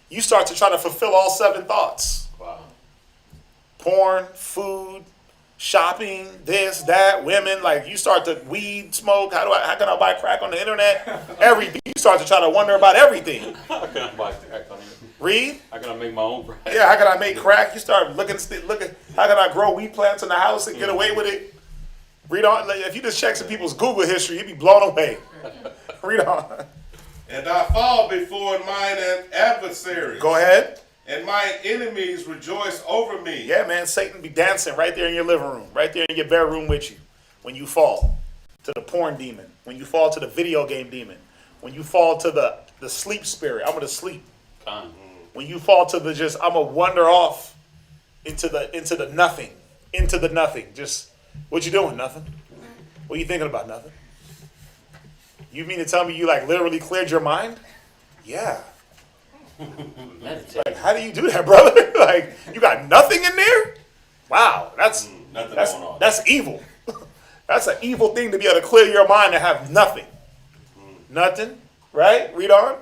You start to try to fulfill all 7 thoughts. Wow. Porn, food, shopping, this, that, women. Like you start to weed, smoke. How can I buy crack on the internet? Everything. You start to try to wonder about everything. How can I buy crack on it? Read. How can I make my own crack? Yeah, how can I make crack? You start looking. How can I grow weed plants in the house and get away with it? Read on. Like, if you just check some people's Google history, you'd be blown away. Read on. And I fall before mine adversaries. Go ahead. And my enemies rejoice over me. Yeah, man. Satan be dancing right there in your living room, right there in your bedroom with you. When you fall to the porn demon, when you fall to the video game demon, when you fall to the sleep spirit, I'm gonna sleep. Gone. When you fall to the just, I'm gonna wander off into the nothing. Just what you doing? Nothing. What you thinking about? Nothing. You mean to tell me you like literally cleared your mind? Yeah. Meditate. Like, how do you do that, brother? Like, you got nothing in there? Wow, that's Nothing going on. That's evil. That's an evil thing to be able to clear your mind and have nothing. Nothing, right? Read on.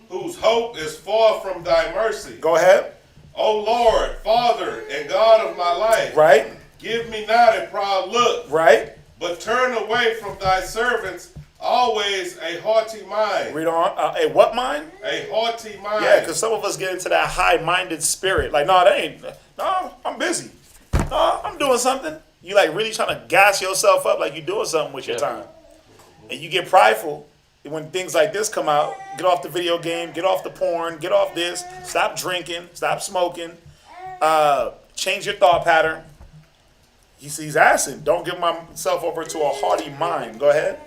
Whose hope is far from thy mercy. Go ahead. O Lord, Father, and God of my life. Right. Give me not a proud look. Right. But turn away from thy servants always a haughty mind. Read on. A what mind? A haughty mind. Yeah, because some of us get into that high-minded spirit. Like, no, I'm busy. No, I'm doing something. You like really trying to gas yourself up like you're doing something with your time. And you get prideful when things like this come out. Get off the video game, get off the porn, get off this, stop drinking, stop smoking, change your thought pattern. He's asking, don't give myself over to a haughty mind. Go ahead.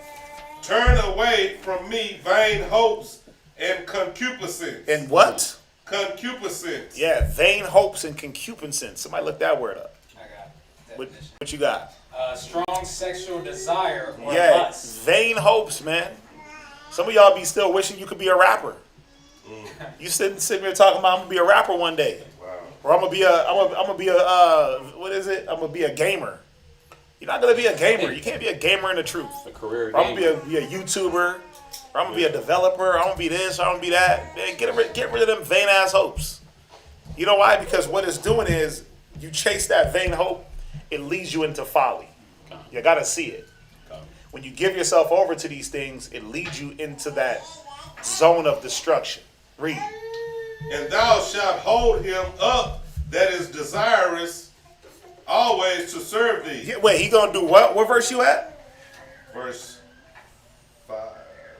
Turn away from me vain hopes and concupiscence. And what? Concupiscence. Yeah, vain hopes and concupiscence. Somebody look that word up. I got What, definition. what you got? Strong sexual desire or Yeah, lust. vain hopes, man. Some of y'all be still wishing you could be a rapper. You sitting here talking about I'm gonna be a rapper one day, or I'm gonna be a what is it? I'm gonna be a gamer. You're not gonna be a gamer. You can't be a gamer in the truth. A career Or I'm gamer. gonna be a YouTuber. Or I'm gonna be a developer. Or I'm gonna be this. Or I'm gonna be that. Man, get rid of them vain ass hopes. You know why? Because what it's doing is you chase that vain hope, it leads you into folly. You gotta see it. When you give yourself over to these things, it leads you into that zone of destruction. Read. And thou shalt hold him up that is desirous always to serve thee. Yeah, wait, he gonna do what? What verse you at? Verse 5.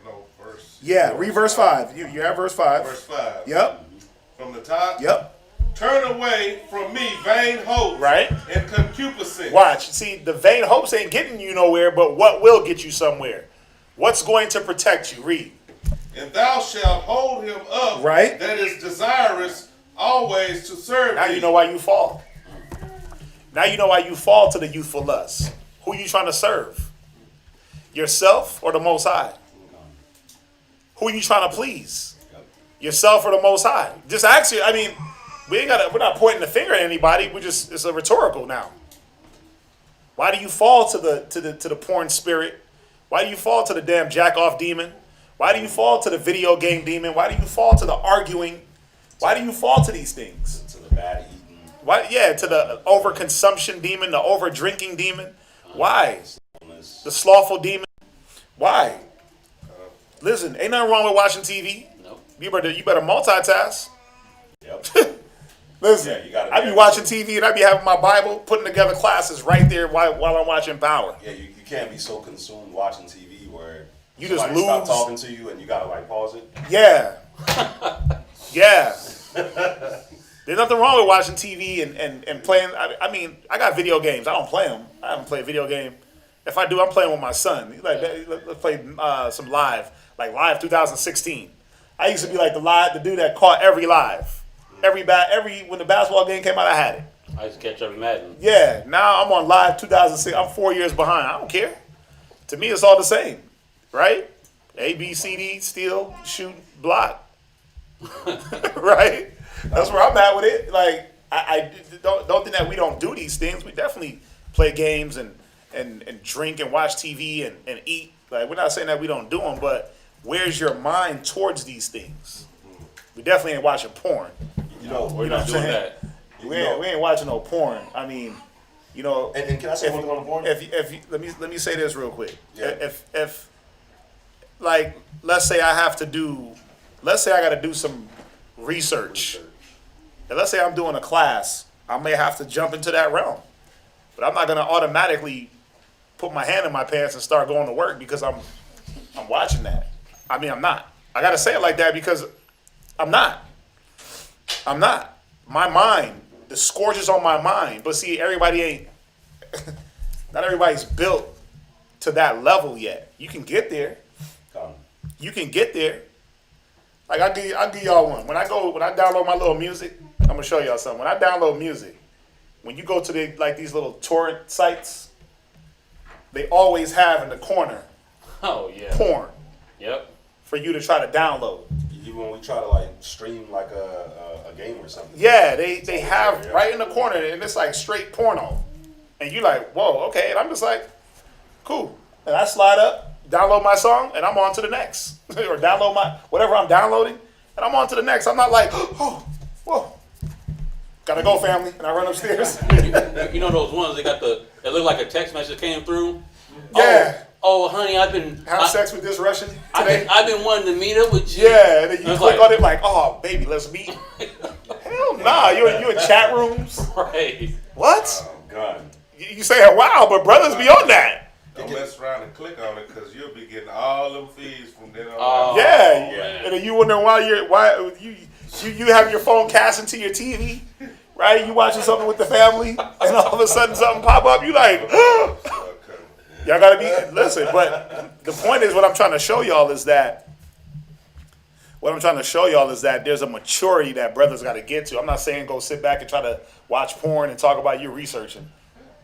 No, verse. Yeah, read verse 5. You're at verse 5. Verse 5. Yep. From the top. Yep. Turn away from me, vain hopes, Right. and concupiscence. Watch. See, the vain hopes ain't getting you nowhere, but what will get you somewhere? What's going to protect you? Read. And thou shalt hold him up Right. that is desirous always to serve Now thee. you know why you fall. Now you know why you fall to the youthful lust. Who you trying to serve? Yourself or the Most High? Who you trying to please? Yourself or the Most High? Just ask you. I mean, we're not pointing the finger at anybody. It's a rhetorical now. Why do you fall to the porn spirit? Why do you fall to the damn jack off demon? Why do you fall to the video game demon? Why do you fall to the arguing? Why do you fall to these things? To the bad eating. Why? Yeah, to the overconsumption demon, the over drinking demon. Why? The slothful demon. Why? Listen, ain't nothing wrong with watching TV. Nope. You better multitask. Yep. Listen, Yeah, you gotta I be watching TV and I be having my Bible, putting together classes right there while I'm watching Power. Yeah, you can't be so consumed watching TV where You just somebody stop lose. talking to you and you gotta like pause it. Yeah. Yeah. There's nothing wrong with watching TV and playing. I mean, I got video games. I don't play them. I haven't played a video game. If I do, I'm playing with my son. He's like, let's play some live, like Live 2016. I used to be like the dude that caught every live. When the basketball game came out, I had it. I used to catch every Madden. Yeah, now I'm on Live 2006. I'm 4 years behind. I don't care. To me, it's all the same, right? A, B, C, D, steal, shoot, block. Right? That's where I'm at with it. Like, I don't think that we don't do these things. We definitely play games and drink and watch TV and eat. Like, we're not saying that we don't do them, but where's your mind towards these things? We definitely ain't watching porn. We're not doing that. We ain't watching no porn. I mean, And can I say one thing on the porn? Let me say this real quick. Yeah. If like, let's say I got to do some research, and let's say I'm doing a class, I may have to jump into that realm, but I'm not gonna automatically put my hand in my pants and start going to work because I'm watching that. I mean, I'm not. I gotta say it like that because I'm not. My mind, the scourge is on my mind. But see, not everybody's built to that level yet. You can get there. You can get there. Like I'll give y'all one. When I download my little music, I'm gonna show y'all something. When I download music, when you go to these little torrent sites, they always have in the corner Oh yeah. porn Yep. for you to try to download. Even when we try to like stream like a game or something. Yeah, they have right in the corner, and it's like straight porno. And you like, whoa, okay. And I'm just like, cool. And I slide up, download my song, and I'm on to the next. Or download whatever I'm downloading, and I'm on to the next. I'm not like, oh, whoa. Gotta go, family. And I run upstairs. You know those ones that it look like a text message came through? Yeah. Oh, honey, I've been Have sex with this Russian today. I've been wanting to meet up with you. Yeah, and then you It's click like- on it like, oh, baby, let's meet. Hell nah, you in chat rooms. Right. What? Oh God. You saying wow, but brothers be on that. Don't mess around and click on it because you'll be getting all them fees from then on. Oh, Yeah, man. and then you wonder why you have your phone cast into your TV, right? You watching something with the family, and all of a sudden something pop up. You like, y'all gotta be listen. But the point is, what I'm trying to show y'all is that there's a maturity that brothers got to get to. I'm not saying go sit back and try to watch porn and talk about you researching.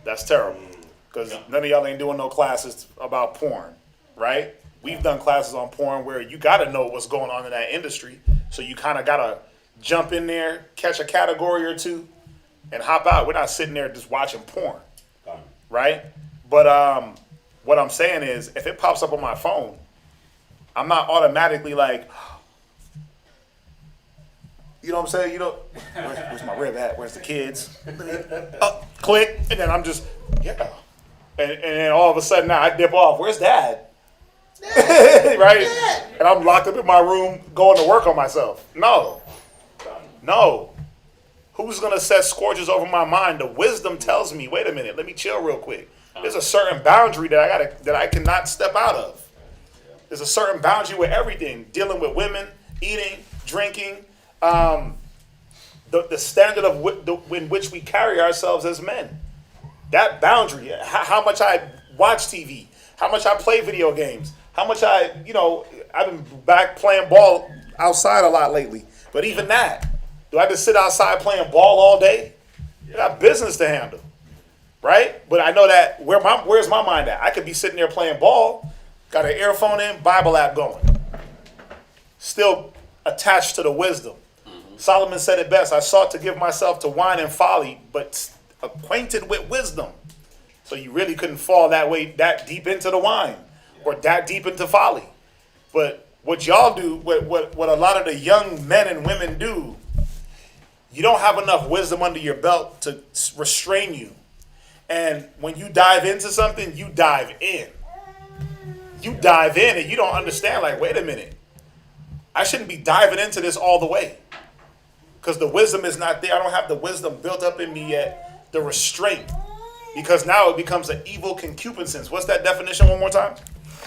That's terrible. Because none of y'all ain't doing no classes about porn, right? We've done classes on porn where you got to know what's going on in that industry. So you kind of got to jump in there, catch a category or two, and hop out. We're not sitting there just watching porn, right? But what I'm saying is, if it pops up on my phone, I'm not automatically like, you know what I'm saying? Where's my rib at? Where's the kids? Click, and then I'm just, yeah. And then all of a sudden now I dip off. Where's Dad? right? And I'm locked up in my room going to work on myself. No. Who's going to set scourges over my mind? The wisdom tells me, wait a minute, let me chill real quick. There's a certain boundary that I cannot step out of. There's a certain boundary with everything, dealing with women, eating, drinking, the standard in which we carry ourselves as men. That boundary, how much I watch TV, how much I play video games, how much I've been back playing ball outside a lot lately. But even that, do I just sit outside playing ball all day? I got business to handle, right? But I know that where's my mind at? I could be sitting there playing ball, got an earphone in, Bible app going, still attached to the wisdom. Solomon said it best, I sought to give myself to wine and folly, but acquainted with wisdom. So you really couldn't fall that deep into the wine or that deep into folly. But what y'all do, what a lot of the young men and women do, you don't have enough wisdom under your belt to restrain you. And when you dive into something, you dive in. You dive in and you don't understand, like, wait a minute. I shouldn't be diving into this all the way. Because the wisdom is not there. I don't have the wisdom built up in me yet. The restraint. Because now it becomes an evil concupiscence. What's that definition one more time?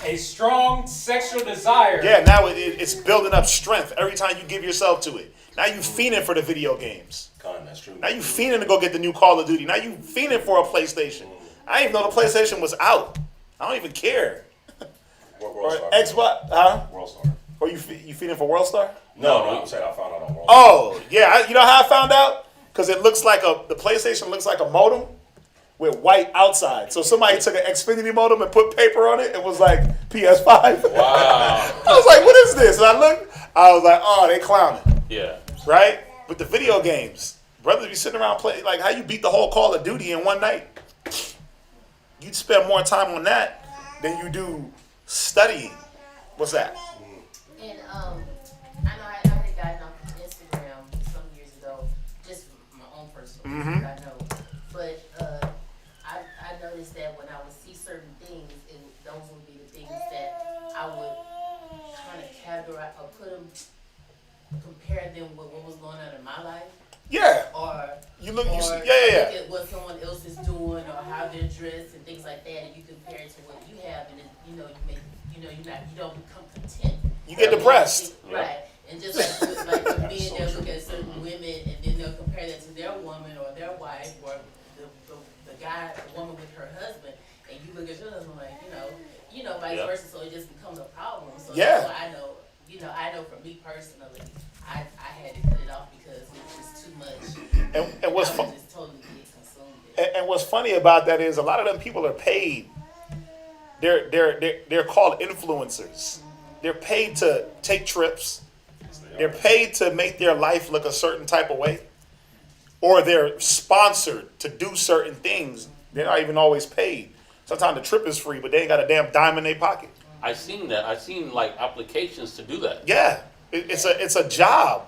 A strong sexual desire. Yeah, now it's building up strength every time you give yourself to it. Now you fiending for the video games. That's true. Now you fiending to go get the new Call of Duty. Now you fiending for a PlayStation. I didn't even know the PlayStation was out. I don't even care. Or Xbox, huh? WorldStar. Or you feeding for WorldStar? No, I'm saying I found out on WorldStar. Oh, yeah. You know how I found out? Because it looks like the PlayStation looks like a modem with white outside. So somebody took an Xfinity modem and put paper on it and was like PS5. Wow. I was like, what is this? And I looked, I was like, oh, they clowning. Yeah. Right? With the video games. Brothers be sitting around playing, like how you beat the whole Call of Duty in one night. You'd spend more time on that than you do studying. What's that? And I know I had gotten off Instagram some years ago, just my own personal reasons, I know. But I noticed that when I would see certain things, those would be the things that I would kind of categorize or compare them with what was going on in my life. Yeah. Or look look at what someone else is doing or how they're dressed and things like that, and you compare it to what you have, and you don't become content. You get depressed. Right. And just like with men, they'll look at certain women and then they'll compare that to their woman or their wife or the woman with her husband, and you look at your husband like, vice versa, so it just becomes a problem. So I know for me personally, I had to cut it off because it was just too much. And what's I was just totally get consumed. And what's funny about that is a lot of them people are paid. They're called influencers. They're paid to take trips. They're paid to make their life look a certain type of way. Or they're sponsored to do certain things. They're not even always paid. Sometimes the trip is free, but they ain't got a damn dime in their pocket. I seen that. I seen like applications to do that. Yeah. It's a job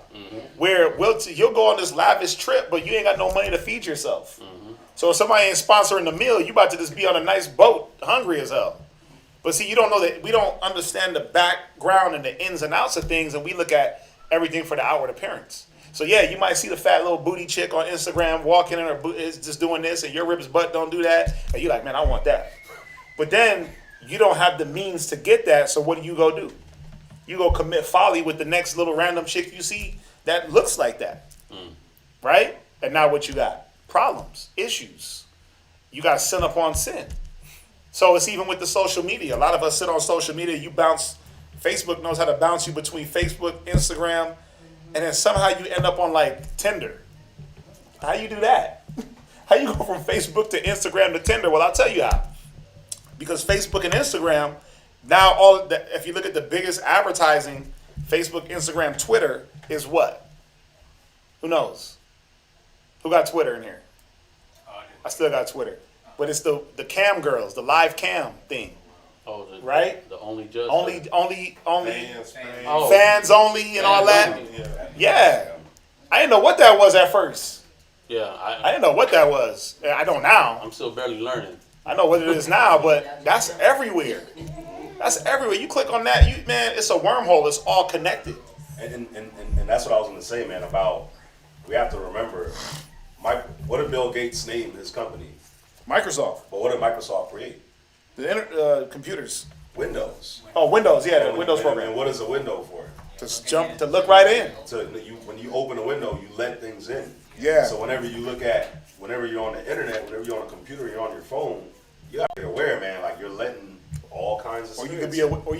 where you'll go on this lavish trip, but you ain't got no money to feed yourself. So if somebody ain't sponsoring the meal, you about to just be on a nice boat, hungry as hell. But see, you don't know that we don't understand the background and the ins and outs of things, and we look at everything for the outward appearance. So yeah, you might see the fat little booty chick on Instagram walking in her is just doing this, and your ribs butt don't do that, and you're like, man, I want that. But then you don't have the means to get that, so what do? You go commit folly with the next little random chick you see that looks like that, right? And now what you got? Problems, issues. You got sin upon sin. So it's even with the social media. A lot of us sit on social media. You bounce. Facebook knows how to bounce you between Facebook, Instagram, and then somehow you end up on like Tinder. How you do that? How you go from Facebook to Instagram to Tinder? Well, I'll tell you how. Because Facebook and Instagram, now if you look at the biggest advertising, Facebook, Instagram, Twitter is what? Who knows? Who got Twitter in here? I still got Twitter. But it's the cam girls, the live cam thing. Oh, right? The only judge. Only Fans only and all that. Yeah. I didn't know what that was at first. Yeah. I didn't know what that was. I know now. I'm still barely learning. I know what it is now, but that's everywhere. That's everywhere. You click on that, man, it's a wormhole. It's all connected. And that's what I was going to say, man, about we have to remember, what did Bill Gates name his company? Microsoft. But what did Microsoft create? The computers. Windows. Oh, Windows, yeah, the Windows program. And what is a window for? To look right in. When you open a window, you let things in. Yeah. So whenever you're on the internet, whenever you're on a computer, you're on your phone, you gotta be aware, man. Like you're letting all kinds of. Or you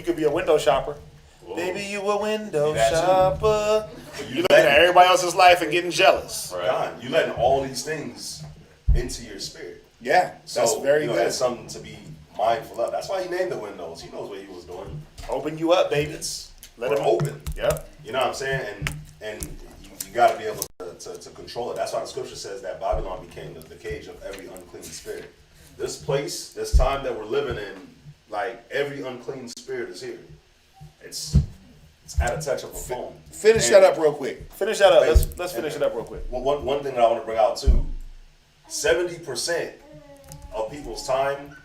could be a window shopper. Whoa. Baby, you a window shopper. You looking at everybody else's life and getting jealous. Right. God, you letting all these things into your spirit. Yeah, that's very good. That's something to be mindful of. That's why he named the windows. He knows what he was doing. Open you up, baby. Let it open. Yep. You know what I'm saying? And you got to be able to control it. That's why the scripture says that Babylon became the cage of every unclean spirit. This place, this time that we're living in, like every unclean spirit is here. It's at a touch of a phone. Finish that up real quick. Finish that up. Let's finish it up real quick. One thing that I want to bring out too, 70% of people's time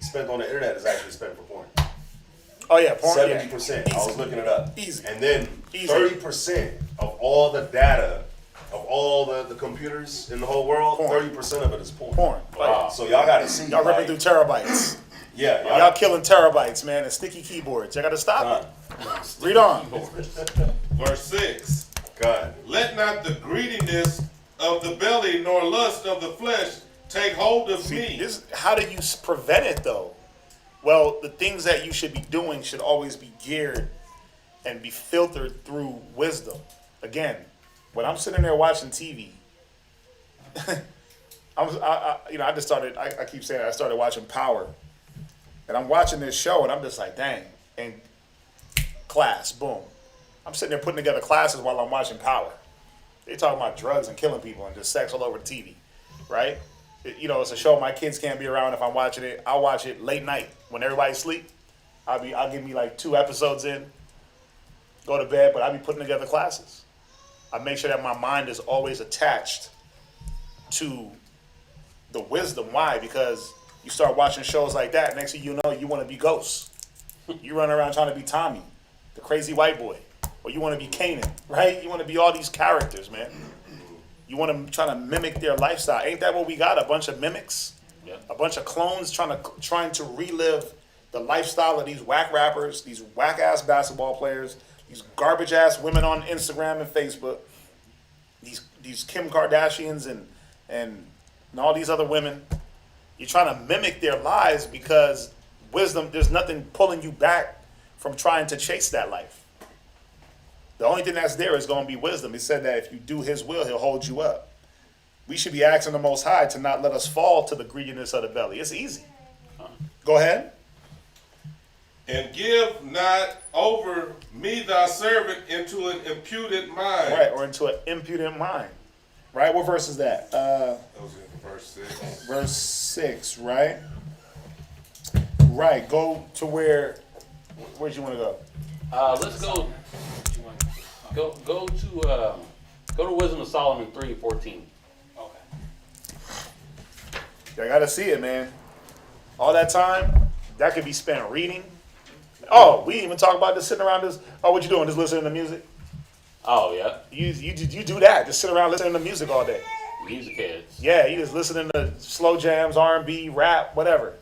spent on the internet is actually spent for porn. Oh yeah, porn. 70%. Yeah. I was looking it up. Easy. And then 30% of all the data of all the computers in the whole world, 30% of it is porn. Wow. So y'all got to see. Y'all ripping through terabytes. Yeah. Y'all killing terabytes, man, and sticky keyboards. Y'all got to stop it. Read on. Verse 6. God. Let not the greediness of the belly nor lust of the flesh take hold of me. How do you prevent it, though? Well, the things that you should be doing should always be geared and be filtered through wisdom. Again, when I'm sitting there watching TV, I keep saying I started watching Power, and I'm watching this show, and I'm just like, dang, and class, boom. I'm sitting there putting together classes while I'm watching Power. They talking about drugs and killing people and just sex all over the TV, right? It's a show my kids can't be around if I'm watching it. I'll watch it late night when everybody's asleep. I'll give me like 2 episodes in, go to bed, but I'll be putting together classes. I make sure that my mind is always attached to the wisdom. Why? Because you start watching shows like that, next thing you know, you want to be Ghost. You run around trying to be Tommy, the crazy white boy. Or you want to be Kanan, right? You want to be all these characters, man. You want to try to mimic their lifestyle. Ain't that what we got? A bunch of mimics? Yeah. A bunch of clones trying to relive the lifestyle of these whack rappers, these whack-ass basketball players, these garbage-ass women on Instagram and Facebook, these Kim Kardashians and all these other women. You're trying to mimic their lives because wisdom, there's nothing pulling you back from trying to chase that life. The only thing that's there is going to be wisdom. He said that if you do his will, he'll hold you up. We should be asking the Most High to not let us fall to the greediness of the belly. It's easy. Go ahead. And give not over me thy servant into an imputed mind. Right, or into an impudent mind. Right, what verse is that? That was in verse 6. Verse 6, right? Right, go to where'd you want to go? Let's go. Go to Wisdom of Solomon 3:14. Okay. I gotta see it, man. All that time that could be spent reading. Oh, we didn't even talk about just sitting around this. Oh, what you doing? Just listening to music? Oh yeah. You do that? Just sit around listening to music all day? Music heads. Yeah, you just listening to slow jams, R&B, rap, whatever.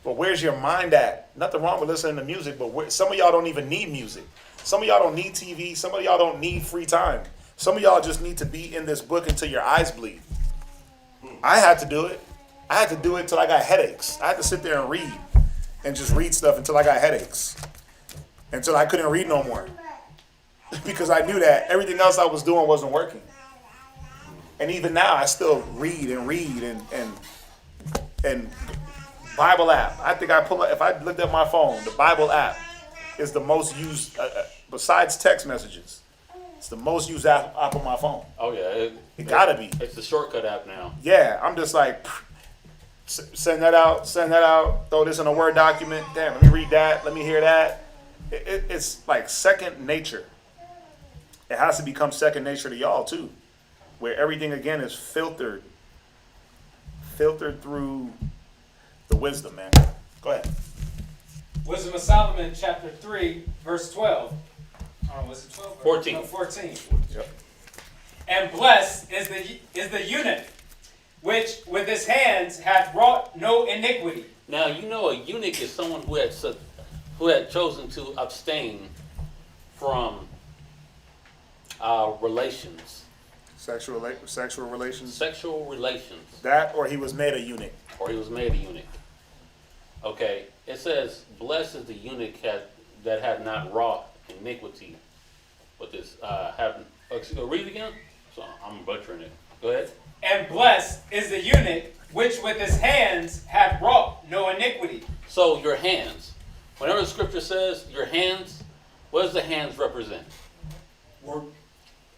But where's your mind at? Nothing wrong with listening to music, but some of y'all don't even need music. Some of y'all don't need TV. Some of y'all don't need free time. Some of y'all just need to be in this book until your eyes bleed. I had to do it. I had to do it until I got headaches. I had to sit there and read and just read stuff until I got headaches. Until I couldn't read no more. Because I knew that everything else I was doing wasn't working. And even now, I still read and Bible app. I think if I looked at my phone, the Bible app is the most used, besides text messages. It's the most used app on my phone. Oh yeah. It gotta be. It's the shortcut app now. Yeah, I'm just like, send that out, throw this in a Word document. Damn, let me read that, let me hear that. It's like second nature. It has to become second nature to y'all too, where everything again is filtered through the wisdom, man. Go ahead. Wisdom of Solomon, chapter 3, verse 12. Oh, was it 12? 14. No, 14. Yep. And blessed is the eunuch, which with his hands hath wrought no iniquity. Now, you know a eunuch is someone who had chosen to abstain from relations. Sexual relations. Sexual relations. That, or he was made a eunuch. Or he was made a eunuch. Okay, it says, blessed is the eunuch that had not wrought iniquity. With this, read it again? So I'm butchering it. Go ahead. And blessed is the eunuch, which with his hands hath wrought no iniquity. So your hands. Whenever the scripture says your hands, what does the hands represent? Work.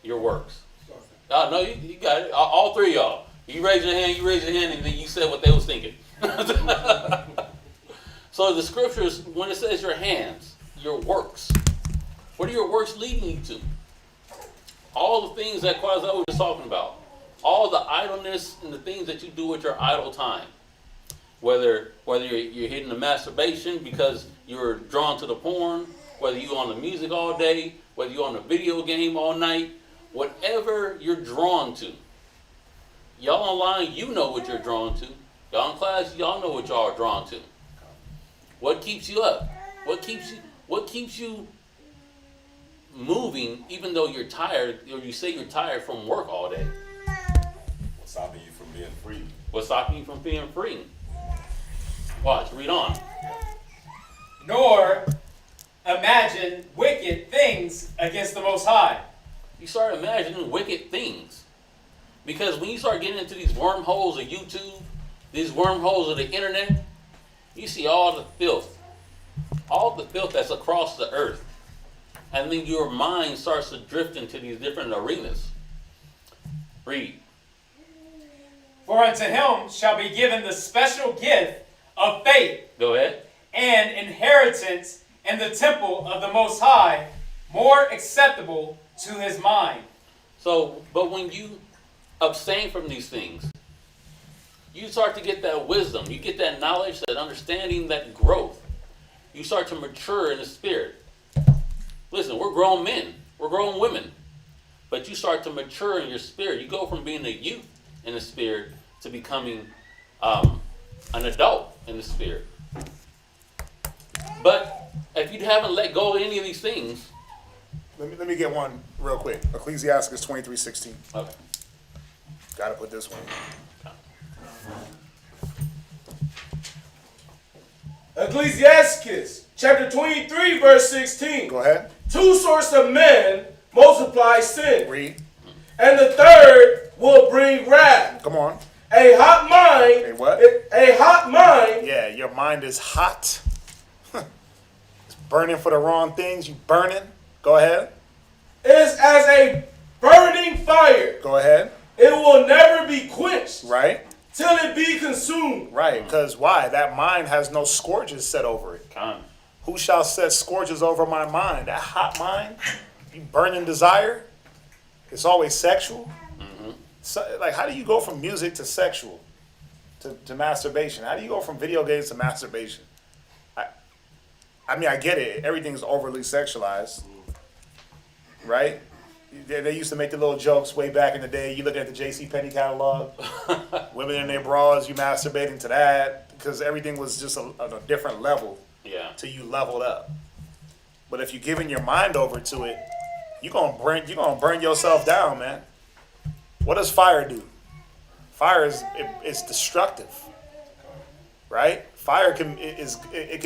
Your works. No, you got it. All three of y'all. You raise your hand, and then you said what they was thinking. So the scriptures, when it says your hands, your works, what are your works leading you to? All the things that Quasi was just talking about. All the idleness and the things that you do with your idle time. Whether you're hitting the masturbation because you're drawn to the porn, whether you're on the music all day, whether you're on the video game all night, whatever you're drawn to. Y'all online, you know what you're drawn to. Y'all in class, y'all know what y'all are drawn to. What keeps you up? What keeps you moving even though you're tired, or you say you're tired from work all day? What's stopping you from being free? What's stopping you from being free? Watch, read on. Nor imagine wicked things against the Most High. You start imagining wicked things. Because when you start getting into these wormholes of YouTube, these wormholes of the internet, you see all the filth that's across the earth. And then your mind starts to drift into these different arenas. Read. For unto him shall be given the special gift of faith. Go ahead. And inheritance in the temple of the Most High, more acceptable to his mind. So, but when you abstain from these things, you start to get that wisdom, you get that knowledge, that understanding, that growth. You start to mature in the spirit. Listen, we're grown men, we're grown women, but you start to mature in your spirit. You go from being a youth in the spirit to becoming an adult in the spirit. But if you haven't let go of any of these things, Let me get one real quick. Ecclesiasticus 23:16. okay. Gotta put this one. Ecclesiasticus chapter 23, verse 16. Go ahead. Two sorts of men multiply sin, Read. and the third will bring wrath. Come on. A hot mind. A what? A hot mind Yeah, your mind is hot. It's burning for the wrong things. You burning. Go ahead. is as a burning fire. Go ahead. It will never be quenched Right. till it be consumed. Right. Because why? That mind has no scourges set over it. Come. Who shall set scourges over my mind? That hot mind, you burning desire, it's always sexual. Mm-hmm. So, like, how do you go from music to sexual, to masturbation? How do you go from video games to masturbation? I mean, I get it. Everything's overly sexualized, right? They used to make the little jokes way back in the day. You look at the JCPenney catalog, women in their bras, you masturbating to that, because everything was just on a different level. Yeah. Till you leveled up. But if you're giving your mind over to it, you're gonna burn yourself down, man. What does fire do? Fire is destructive, right? Fire can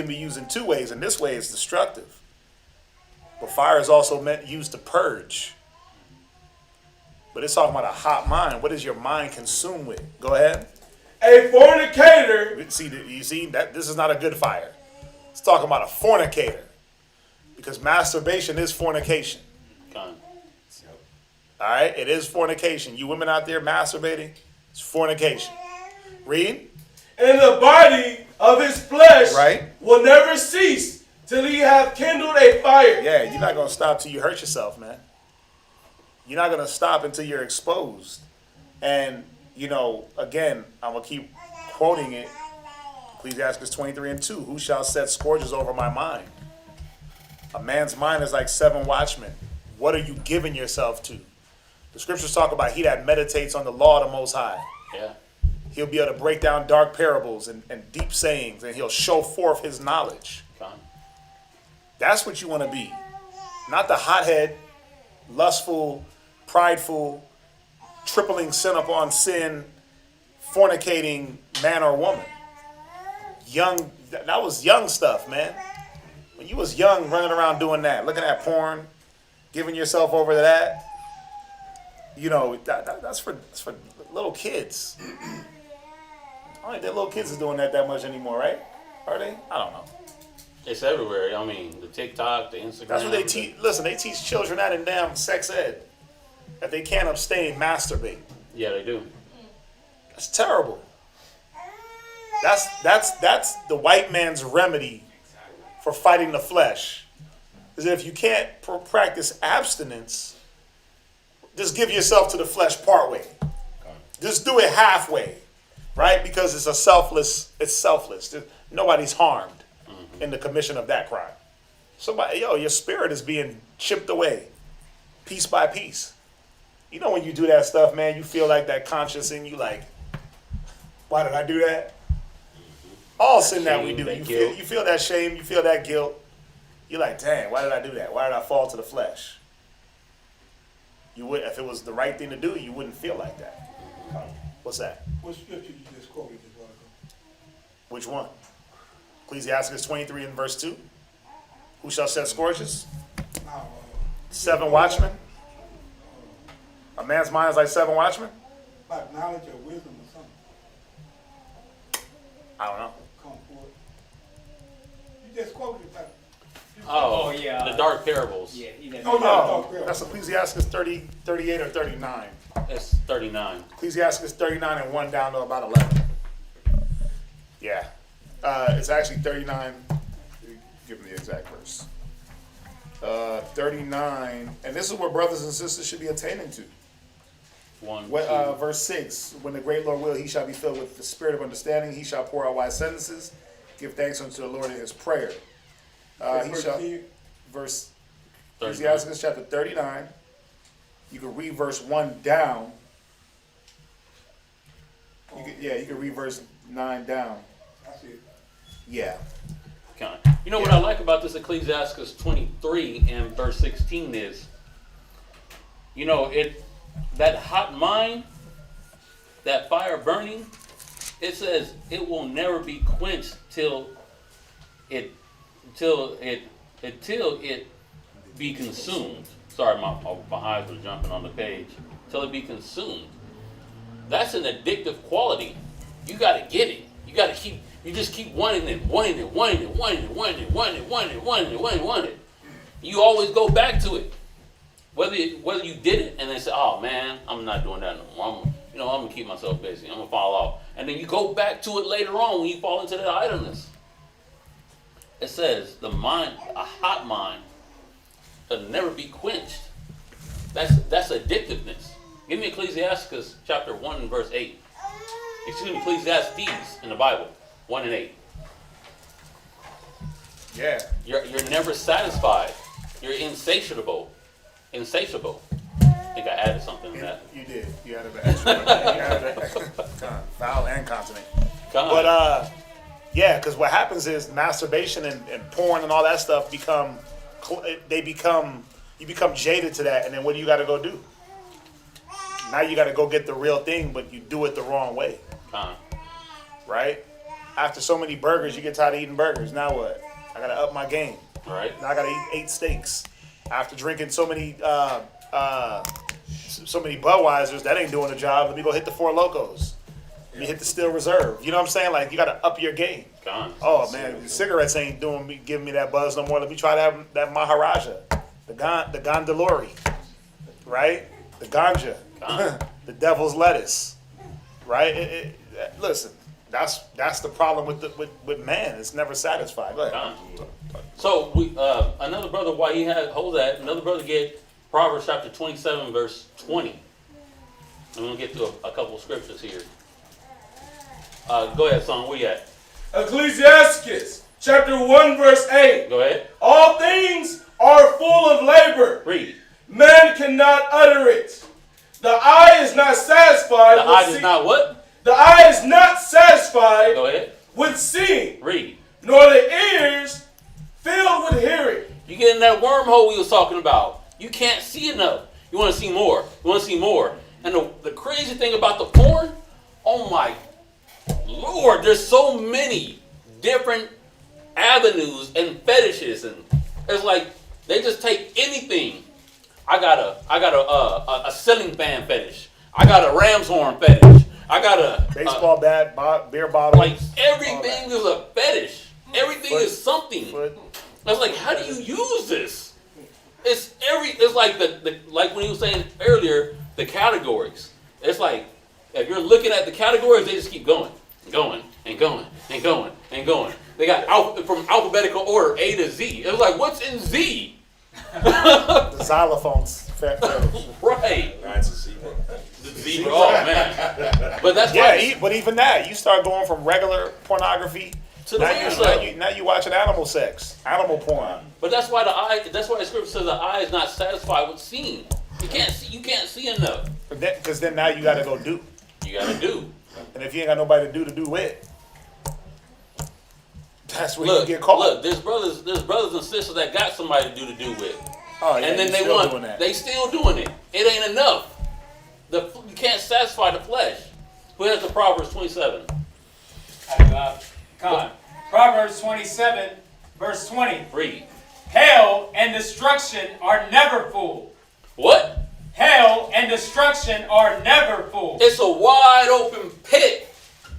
be used in two ways, and this way it's destructive. But fire is also used to purge. But it's talking about a hot mind. What is your mind consumed with? Go ahead. A fornicator. You see that this is not a good fire. It's talking about a fornicator. Because masturbation is fornication. Come. All right? It is fornication. You women out there masturbating, it's fornication. Read. And the body of his flesh Right. will never cease till he have kindled a fire. Yeah, you're not going to stop till you hurt yourself, man. You're not going to stop until you're exposed. And, again, I'm going to keep quoting it. Ecclesiastes 23:2. Who shall set scourges over my mind? A man's mind is like 7 watchmen. What are you giving yourself to? The scriptures talk about he that meditates on the law of the Most High. Yeah. He'll be able to break down dark parables and deep sayings, and he'll show forth his knowledge. Con. That's what you want to be. Not the hothead, lustful, prideful, tripling sin upon sin, fornicating man or woman. Young, that was young stuff, man. When you was young, running around doing that, looking at porn, giving yourself over to that, you know, that's for little kids. I don't think that little kids is doing that much anymore, right? Are they? I don't know. It's everywhere. I mean, the TikTok, the Instagram. That's what they teach. Listen, they teach children that in damn sex ed. That they can't abstain, masturbate. Yeah, they do. That's terrible. That's the white man's remedy for fighting the flesh. Is that if you can't practice abstinence, just give yourself to the flesh partway. Just do it halfway, right? Because it's selfless. Nobody's harmed in the commission of that crime. Your spirit is being chipped away, piece by piece. You know when you do that stuff, man, you feel like that conscience in you, like, why did I do that? All sin that we do, you feel that shame, you feel that guilt. You're like, dang, why did I do that? Why did I fall to the flesh? You would, if it was the right thing to do, you wouldn't feel like that. What's that? What scripture you just quoted just a while ago? Which one? Ecclesiasticus 23 and verse 2. Who shall set scourges? 7 watchmen. A man's mind is like 7 watchmen? About knowledge or wisdom or something. I don't know. Come forward. You just quoted that. Oh, yeah. The dark parables. Yeah, he didn't. Oh, that's Ecclesiastes 30, 38 or 39. It's 39. Ecclesiastes 39 and 1 down to about 11. Yeah. It's actually 39. Give me the exact verse. 39. And this is where brothers and sisters should be attaining to. Verse 6. When the great Lord will, he shall be filled with the spirit of understanding. He shall pour out wise sentences. Give thanks unto the Lord in his prayer. Verse Ecclesiastes chapter 39. You can read verse 1 down. You can read verse 9 down. That's it. Yeah. Kind. You know what I like about this Ecclesiastes 23 and verse 16 is, you know, that hot mind, that fire burning, it says it will never be quenched till it be consumed. Sorry, my eyes were jumping on the page. Till it be consumed. That's an addictive quality. You got to get it. You just keep wanting it. You always go back to it. Whether you did it and then say, oh man, I'm not doing that no more. I'm gonna keep myself busy. I'm gonna fall off. And then you go back to it later on when you fall into that idleness. It says the mind, a hot mind, will never be quenched. That's addictiveness. Give me Ecclesiasticus chapter 1 and verse 8. Excuse me, Ecclesiastes in the Bible, 1 and 8. Yeah. You're never satisfied. You're insatiable. I think I added something to that. You did. You added the extra. Vowel and consonant. But because what happens is masturbation and porn and all that stuff you become jaded to that, and then what do you got to go do? Now you got to go get the real thing, but you do it the wrong way. Right? After so many burgers, you get tired of eating burgers. Now what? I got to up my game. Right. Now I got to eat 8 steaks. After drinking so many Budweisers, that ain't doing the job. Let me go hit the 4 Locos. Let me hit the Steel Reserve. You know what I'm saying? Like, you got to up your game. Oh man, the cigarettes ain't giving me that buzz no more. Let me try that Maharaja, the Gondolori, right? The ganja, the devil's lettuce, right? Listen, that's the problem with man. It's never satisfied. Go ahead. So another brother, while he holds that, another brother get Proverbs chapter 27 verse 20. I'm gonna get to a couple of scriptures here. Go ahead, son. Where you at? Ecclesiasticus chapter 1 verse 8. Go ahead. All things are full of labor. Read. Man cannot utter it. The eye is not satisfied. The eye is not what? The eye is not satisfied. Go ahead. With seeing. Read. Nor the ears filled with hearing. You get in that wormhole we was talking about. You can't see enough. You want to see more. You want to see more. And the crazy thing about the porn, oh my Lord, there's so many different avenues and fetishes, and it's like they just take anything. I got a ceiling fan fetish. I got a ram's horn fetish. I got a baseball bat, beer bottle. Like everything is a fetish. Everything is something. I was like, how do you use this? It's like the like when he was saying earlier, the categories. It's like if you're looking at the categories, they just keep going, and going, and going, and going, and going. They got from alphabetical order A to Z. It was like, what's in Z? The xylophones. Right. That's a zebra. The zebra. Oh man. But that's but even that, you start going from regular pornography to now you watching animal sex, animal porn. But that's why the scripture says the eye is not satisfied with seeing. You can't see enough. Because then now you got to go do. You got to do. And if you ain't got nobody to do with, that's where you get caught. Look, there's brothers and sisters that got somebody to do with. Oh, yeah, and then they still doing it. It ain't enough. You can't satisfy the flesh. Who has the Proverbs 27? Proverbs 27, verse 20. Read. Hell and destruction are never full. What? Hell and destruction are never full. It's a wide open pit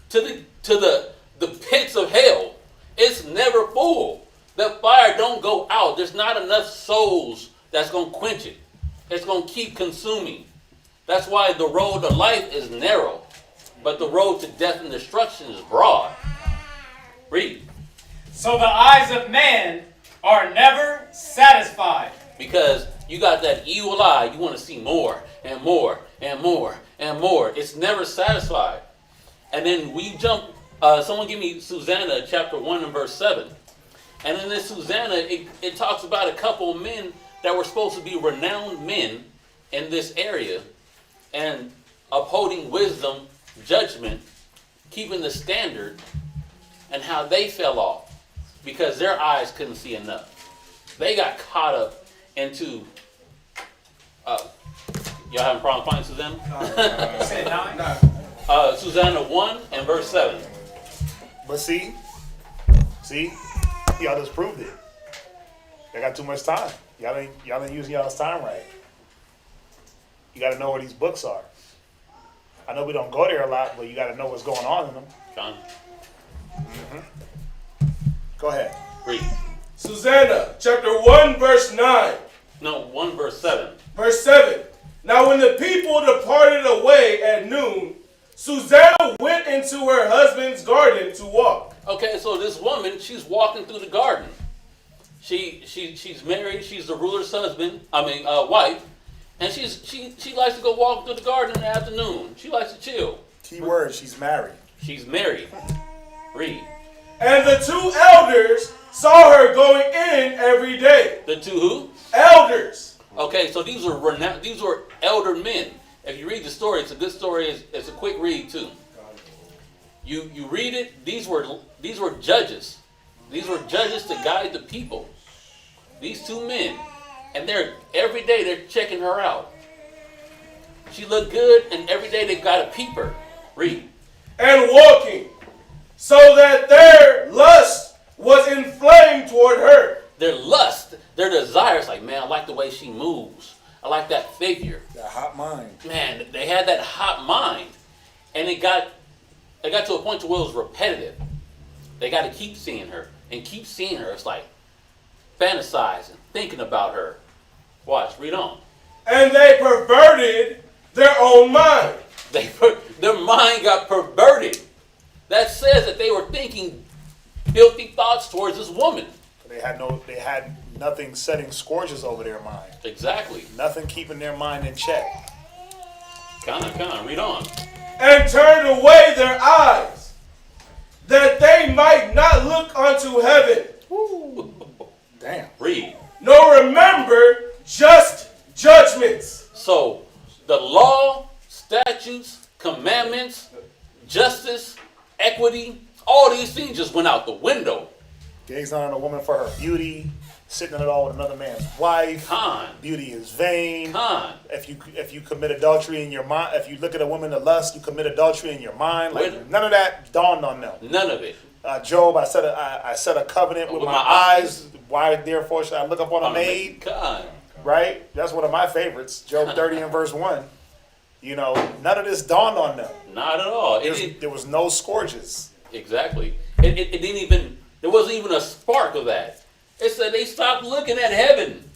to the pits of hell. It's never full. The fire don't go out. There's not enough souls that's going to quench it. It's going to keep consuming. That's why the road to life is narrow, but the road to death and destruction is broad. Read. So the eyes of man are never satisfied. Because you got that evil eye. You want to see more and more and more and more. It's never satisfied. And then we jump, someone give me Susana chapter 1 and verse 7. And in this Susana, it talks about a couple of men that were supposed to be renowned men in this area and upholding wisdom, judgment, keeping the standard, and how they fell off because their eyes couldn't see enough. They got caught up into, y'all having a problem finding Susana? Say 9? Susana 1 and verse 7. But see, y'all just proved it. They got too much time. Y'all ain't using y'all's time right. You got to know where these books are. I know we don't go there a lot, but you got to know what's going on in them. John. Go ahead. Read. Susana, chapter 1, verse 9. No, 1 verse 7. Verse 7. Now when the people departed away at noon, Susana went into her husband's garden to walk. Okay, so this woman, she's walking through the garden. She's married. She's the ruler's wife, and she likes to go walk through the garden in the afternoon. She likes to chill. Key word: she's married. She's married. Read. And the two elders saw her going in every day. The two who? Elders. Okay, so these were elder men. If you read the story, it's a good story. It's a quick read too. You read it. These were judges. These were judges to guide the people. These two men, and every day they're checking her out. She looked good, and every day they got to peep her. Read. And walking, so that their lust was inflamed toward her. Their lust, their desires, like, man, I like the way she moves. I like that figure. That hot mind. Man, they had that hot mind, and it got to a point to where it was repetitive. They got to keep seeing her and keep seeing her. It's like fantasizing, thinking about her. Watch, read on. And they perverted their own mind. Their mind got perverted. That says that they were thinking filthy thoughts towards this woman. They had nothing setting scourges over their mind. Exactly. Nothing keeping their mind in check. Read on. And turned away their eyes. that they might not look unto heaven. Damn. Read. Nor remember just judgments. So the law, statutes, commandments, justice, equity, all these things just went out the window. Gaze not on a woman for her beauty, sitting in it all with another man's wife. Con. Beauty is vain. Con. If you commit adultery in your mind, if you look at a woman to lust, you commit adultery in your mind. Like Wait. none of that dawned on them. None of it. Job, I set a covenant with my eyes. Why therefore should I look upon a maid? Con. Right? That's one of my favorites. Job 30 and verse 1. You know, none of this dawned on them. Not at all. There was no scourges. Exactly. It didn't even, there wasn't even a spark of that. It said they stopped looking at heaven.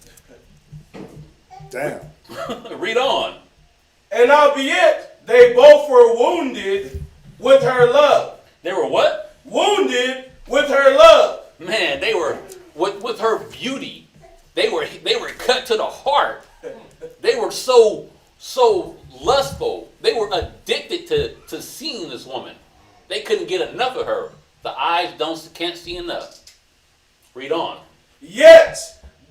Damn. Read on. And albeit they both were wounded with her love. They were what? Wounded with her love. Man, they were with her beauty. They were cut to the heart. They were so lustful. They were addicted to seeing this woman. They couldn't get enough of her. The eyes can't see enough. Read on. Yet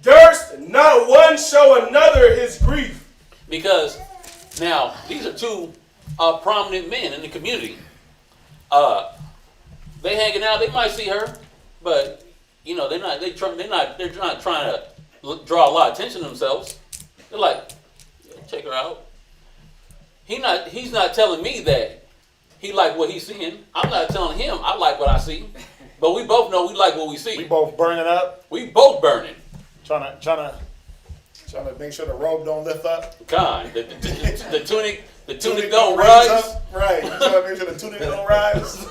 durst not one show another his grief. Because now these are two prominent men in the community. They hanging out. They might see her, but you know they're not trying to draw a lot of attention to themselves. They're like, yeah, check her out. He's not telling me that he like what he's seeing. I'm not telling him I like what I see. But we both know we like what we see. We both burning up. We both burning. Trying to make sure the robe don't lift up. God, the tunic don't rise. Up. Right. You trying to make sure the tunic don't rise.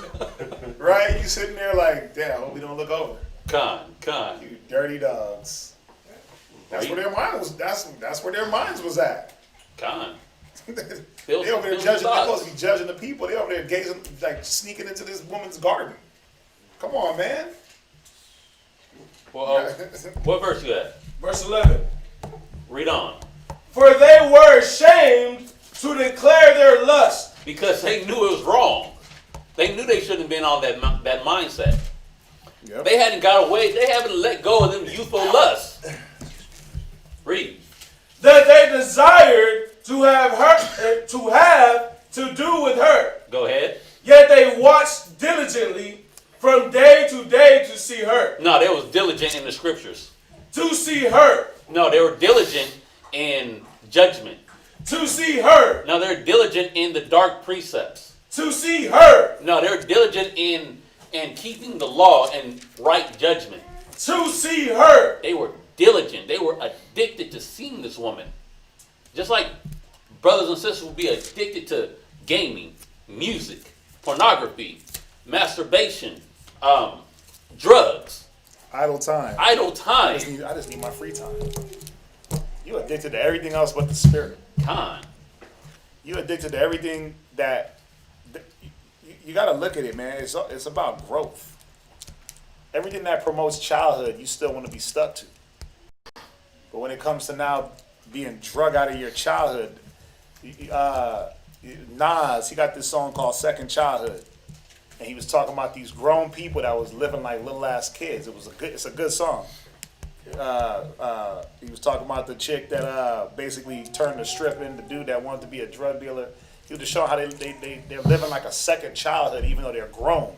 Right. You sitting there like, damn, I hope we don't look over. Con. You dirty dogs. That's where their mind was. That's where their minds was at. Con. They over there judging. They're supposed to be judging the people. They over there gazing, like sneaking into this woman's garden. Come on, man. Well, what verse you at? Verse 11. Read on. For they were ashamed to declare their lust. Because they knew it was wrong. They knew they shouldn't have been on that mindset. Yep. They hadn't got away. They haven't let go of them youthful lusts. Read. That they desired to have to do with her. Go ahead. Yet they watched diligently from day to see her. No, they was diligent in the scriptures. To see her. No, they were diligent in judgment. To see her. No, they're diligent in the dark precepts. To see her. No, they're diligent in keeping the law and right judgment. To see her. They were diligent. They were addicted to seeing this woman. Just like brothers and sisters will be addicted to gaming, music, pornography, masturbation, drugs. Idle time. Idle time. I just need my free time. You addicted to everything else but the spirit. Con. You addicted to everything that you got to look at it, man. It's about growth. Everything that promotes childhood, you still want to be stuck to. But when it comes to now being drug out of your childhood, Nas, he got this song called Second Childhood. And he was talking about these grown people that was living like little ass kids. It's a good song. He was talking about the chick that basically turned to stripping, the dude that wanted to be a drug dealer. He was just showing how they're living like a second childhood even though they're grown.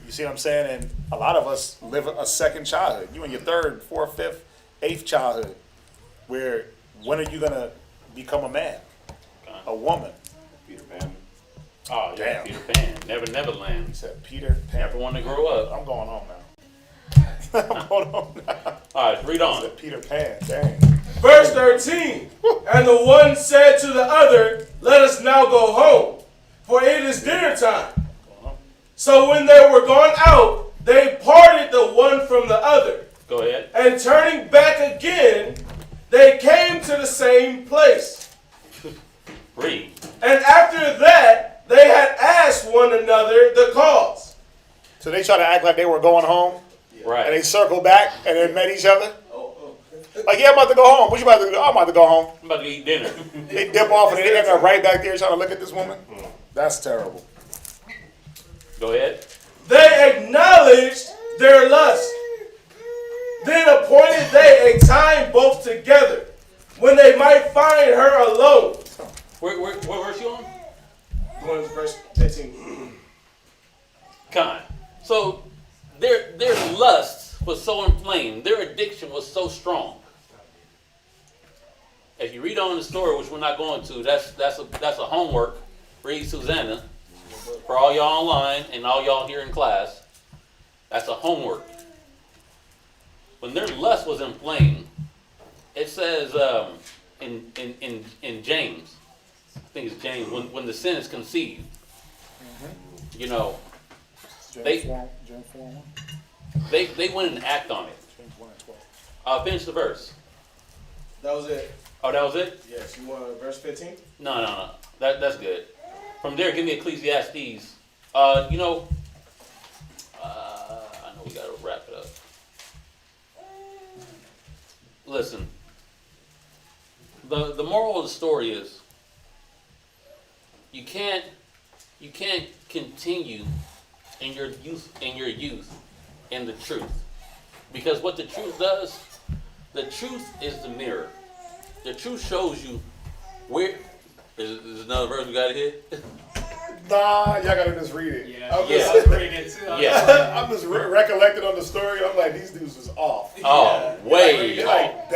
You see what I'm saying? And a lot of us live a second childhood. You in your third, fourth, fifth, eighth childhood. Where when are you gonna become a man? A woman? Peter Pan. Oh, yeah, Damn. Peter Pan. Neverland. He said Peter Pan. Never want to grow up. I'm going home now. I'm going home now. All right, read He on. said Peter Pan. Dang. Verse 13. And the one said to the other, let us now go home, for it is dinner time. So when they were gone out, they parted the one from the other. Go ahead. And turning back again, they came to the same place. Read. And after that, they had asked one another the cause. So they try to act like they were going home, Right. and they circle back and then met each other. Like, yeah, I'm about to go home. What you about to do? I'm about to go home. I'm about to eat dinner. They dip off and they end up right back there trying to look at this woman. That's terrible. Go ahead. they acknowledged their lust. Then appointed they a time both together, when they might find her alone. Where verse you on? Going to verse 15. Con. So their lust was so inflamed, their addiction was so strong. If you read on the story, which we're not going to, that's a homework. Read Susana for all y'all online and all y'all here in class. That's a homework. When their lust was inflamed, it says in James, I think it's James, when the sin is conceived, you know, they went and act on it. Finish the verse. That was it. Oh, that was it? Yes, you want verse 15? No. That's good. From there, give me Ecclesiastes. I know we gotta wrap it up. Listen. The moral of the story is you can't continue in your youth in the truth. Because what the truth does, the truth is the mirror. The truth shows you where. Is another verse we gotta hit? Nah, y'all gotta just read it. Yeah, I'm I just, was reading it too. I'm just recollecting on the story. I'm like, these dudes was off. Oh, way They off.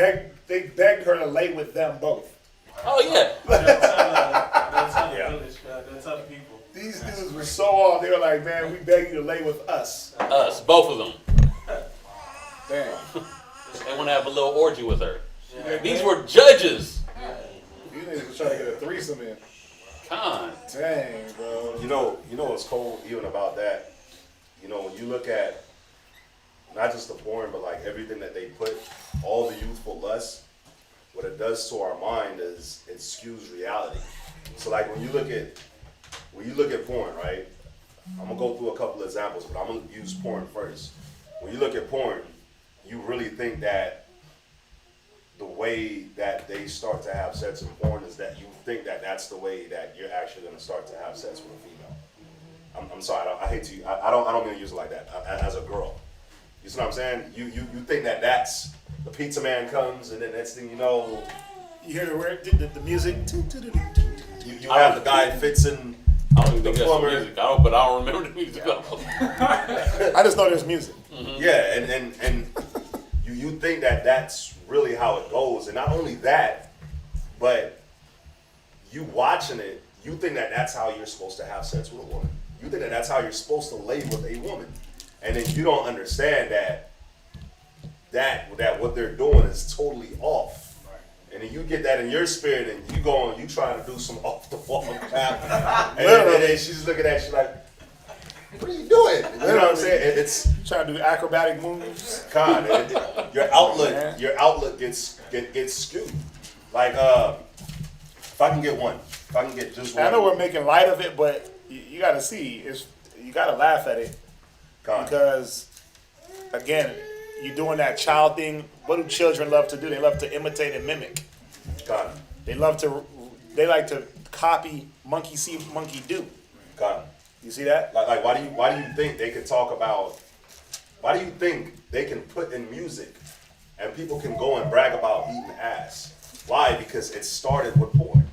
they begged her to lay with them both. Oh yeah. That's other people. These dudes were so off. They were like, man, we beg you to lay with us. Us, both of them. Damn. They want to have a little orgy with her. These were judges. These niggas were trying to get a threesome in. Con. Dang, bro. You know what's cold even about that? You know, when you look at not just the porn, but like everything that they put, all the youthful lust, what it does to our mind is it skews reality. So like when you look at porn, right? I'm gonna go through a couple of examples, but I'm gonna use porn first. When you look at porn, you really think that the way that they start to have sex in porn is that you think that that's the way that you're actually going to start to have sex with a female. I'm sorry, I hate to. I don't mean to use it like that. As a girl, you see what I'm saying? You think that that's the pizza man comes, and then next thing you know, You hear the music? you have the guy fixing I don't even think the that's the plumber. music. But I don't remember the music. I just know there's music. Yeah, and you think that that's really how it goes, and not only that, but you watching it, you think that that's how you're supposed to have sex with a woman. You think that that's how you're supposed to lay with a woman, and then you don't understand that what they're doing is totally off. And then you get that in your spirit, and you trying to do some off the wall crap, and then she's looking at you like, what are you doing? You know what I'm saying? It's Trying to do acrobatic moves. God, your outlook gets skewed. Like if I can get just one. I know we're making light of it, but you got to see, you got to laugh at it because, again, you're doing that child thing. What do children love to do? They love to imitate and mimic. God, They like to copy monkey see, monkey do. God. You see that? Like why do you think they can talk about? Why do you think they can put in music and people can go and brag about eating ass? Why? Because it started with porn.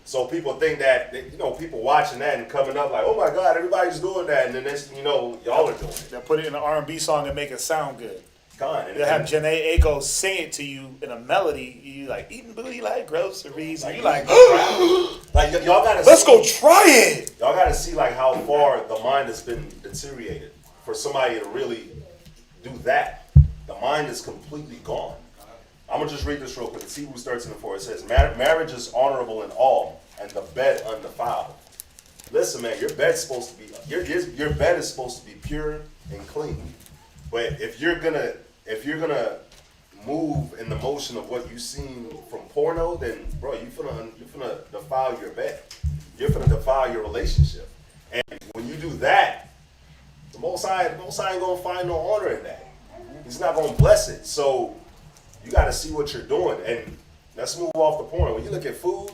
So people think that, people watching that and coming up like, oh my God, everybody's doing that, and then next thing you know, y'all are doing it. They'll put it in an R&B song and make it sound good. God, They'll have Janae Aiko sing it to you in a melody. You like eating booty like groceries, and you like, like y'all gotta. Let's go try it. Y'all gotta see like how far the mind has been deteriorated for somebody to really do that. The mind is completely gone. I'm gonna just read this real quick. It's Hebrews 13:4. It says, "Marriage is honorable in all, and the bed undefiled." Listen, man, your bed's supposed to be your bed is supposed to be pure and clean. But if you're gonna move in the motion of what you've seen from porno, then bro, you're finna defile your bed. You're finna defile your relationship. And when you do that, the Most High ain't gonna find no honor in that. He's not gonna bless it. So you gotta see what you're doing. And let's move off the porn. When you look at food,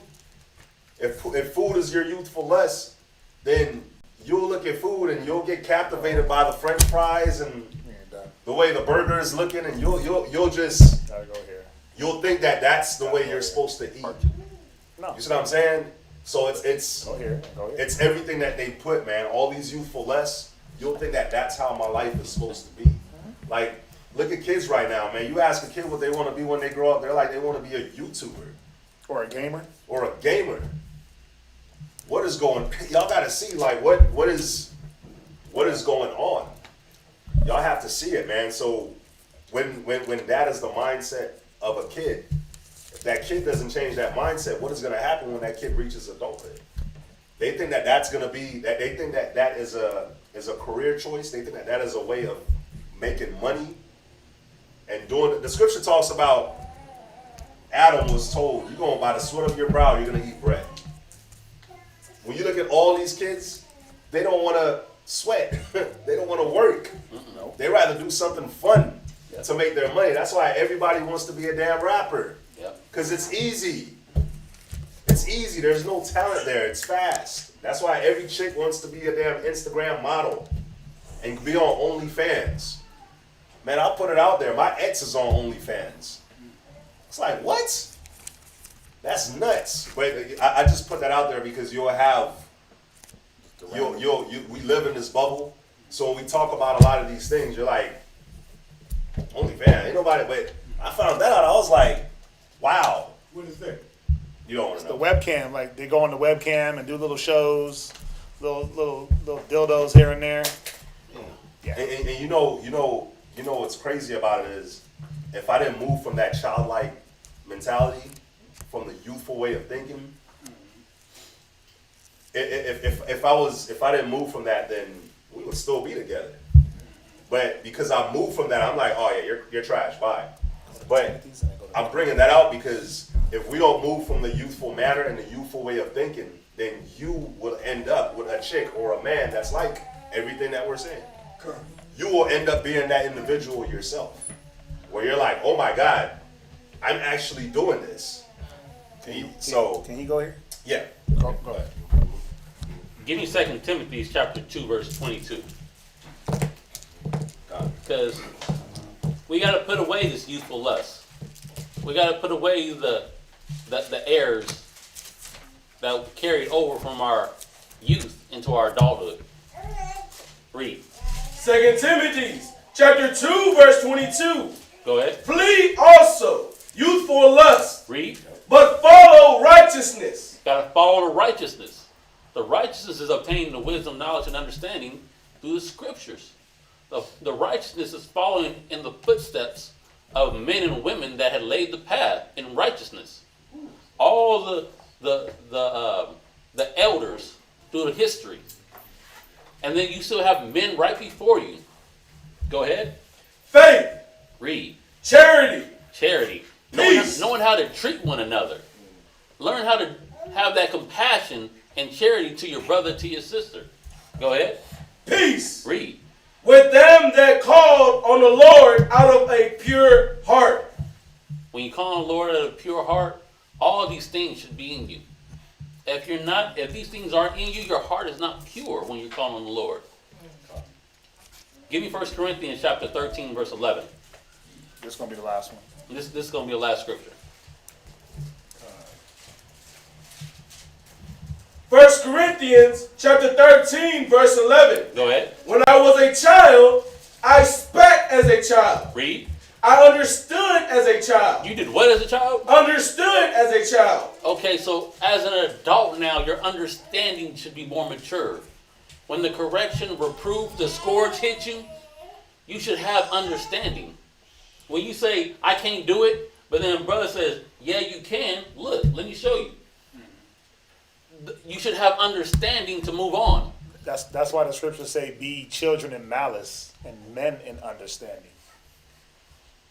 if food is your youthful lust, then you'll look at food and you'll get captivated by the French fries and the way the burger is looking, and you'll just Gotta go here. you'll think that that's the way you're supposed to eat. No. You see what I'm saying? So it's Go here. Go here. it's everything that they put, man. All these youthful lusts, you'll think that that's how my life is supposed to be. Like, look at kids right now, man. You ask a kid what they want to be when they grow up, they're like, they want to be a YouTuber Or a gamer. or a gamer. What is going? Y'all got to see, like, what is going on? Y'all have to see it, man. So when that is the mindset of a kid, if that kid doesn't change that mindset, what is going to happen when that kid reaches adulthood? They think that that's going to be that. They think that that is a career choice. They think that that is a way of making money and doing it. The scripture talks about Adam was told, you're going by the sweat of your brow, you're going to eat bread. When you look at all these kids, they don't want to sweat. They don't want to work. They rather do something fun to make their money. That's why everybody wants to be a damn rapper. Because it's easy. It's easy. There's no talent there. It's fast. That's why every chick wants to be a damn Instagram model and be on OnlyFans. Man, I'll put it out there. My ex is on OnlyFans. It's like, what? That's nuts. But I just put that out there because we live in this bubble. So when we talk about a lot of these things, you're like, OnlyFans, ain't nobody. But I found that out. I was like, wow. What is that? You don't want to The know. webcam, like they go on the webcam and do little shows, little dildos here and there. Yeah. And you know what's crazy about it is, if I didn't move from that childlike mentality, from the youthful way of thinking, if I didn't move from that, then we would still be together. But because I moved from that, I'm like, oh yeah, you're trash, bye. But I'm bringing that out because if we don't move from the youthful manner and the youthful way of thinking, then you will end up with a chick or a man that's like everything that we're saying. You will end up being that individual yourself, where you're like, oh my God, I'm actually doing this. Can he go here? Yeah. Go ahead. Give me 2 Timothy chapter 2, verse 22. Because we got to put away this youthful lust. We got to put away the errors that carried over from our youth into our adulthood. Read. 2 Timothy chapter 2, verse 22. Go ahead. Flee also youthful lust, Read. but follow righteousness. Got to follow the righteousness. The righteousness is obtaining the wisdom, knowledge, and understanding through the scriptures. The righteousness is following in the footsteps of men and women that had laid the path in righteousness. All the elders through the history. And then you still have men right before you. Go ahead. Faith, Read. charity, Charity. peace. Knowing how to treat one another. Learn how to have that compassion and charity to your brother, to your sister. Go ahead. Peace Read. with them that called on the Lord out of a pure heart. When you call on the Lord out of a pure heart, all of these things should be in you. If these things aren't in you, your heart is not pure when you're calling on the Lord. Give me 1 Corinthians chapter 13, verse 11. This is going to be the last one. This is going to be the last scripture. 1 Corinthians chapter 13, verse 11. Go ahead. When I was a child, I spake as a child. Read. I understood as a child. You did what as a child? Understood as a child. Okay, so as an adult now, your understanding should be more mature. When the correction, reproof, the scourge hit you, you should have understanding. When you say, I can't do it, but then brother says, yeah, you can, look, let me show you. You should have understanding to move on. That's why the scriptures say, be children in malice and men in understanding.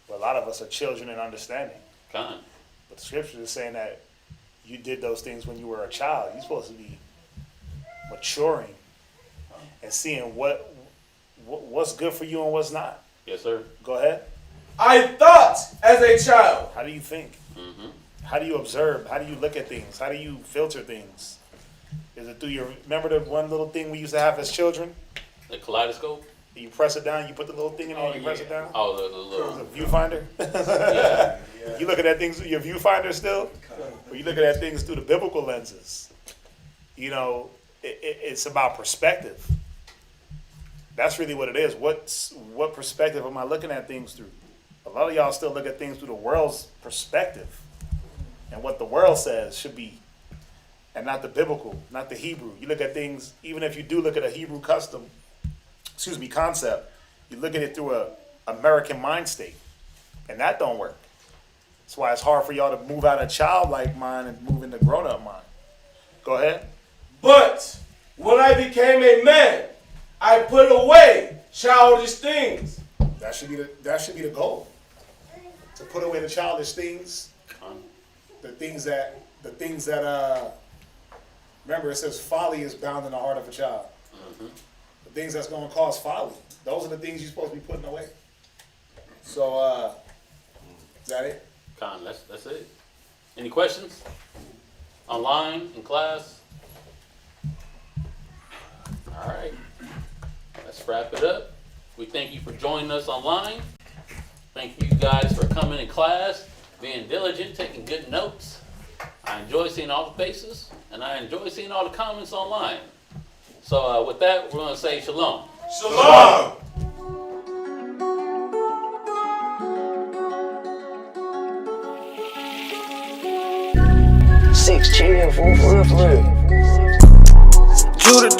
But a lot of us are children in understanding. Kind. But the scripture is saying that you did those things when you were a child. You're supposed to be maturing and seeing what's good for you and what's not. Yes, sir. Go ahead. I thought as a child. How do you think? Mm-hmm. How do you observe? How do you look at things? How do you filter things? Is it through your, remember the one little thing we used to have as children? The kaleidoscope? You press it down, you put the little thing in there, you press it down? Oh, the little. The viewfinder? Yeah. You looking at things through your viewfinder still? Or you looking at things through the biblical lenses? You know, it's about perspective. That's really what it is. What perspective am I looking at things through? A lot of y'all still look at things through the world's perspective. And what the world says should be, and not the biblical, not the Hebrew. You look at things, even if you do look at a Hebrew concept, you look at it through a American mind state. And that don't work. That's why it's hard for y'all to move out of childlike mind and move into grown-up mind. Go ahead. But when I became a man, I put away childish things. That should be the goal. To put away the childish things, the things that remember it says folly is bound in the heart of a child. Mm-hmm. The things that's going to cause folly, those are the things you're supposed to be putting away. So is that it? That's it. Any questions? Online, in class? All right. Let's wrap it up. We thank you for joining us online. Thank you guys for coming in class, being diligent, taking good notes. I enjoy seeing all the faces, and I enjoy seeing all the comments online. So with that, we're going to say shalom. Shalom. 6 chill, for real. Judah.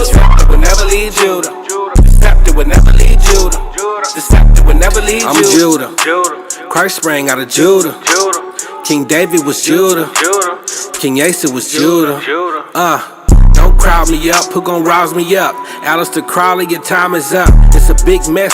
Scepter would never leave Judah. The scepter would never leave Judah. The scepter would never leave Judah. I'm Judah. Christ sprang out of Judah. King David was Judah. King Asa was Judah. Don't crowd me up, who gon' rouse me up? Alistair Crowley, your time is up. It's a big mess,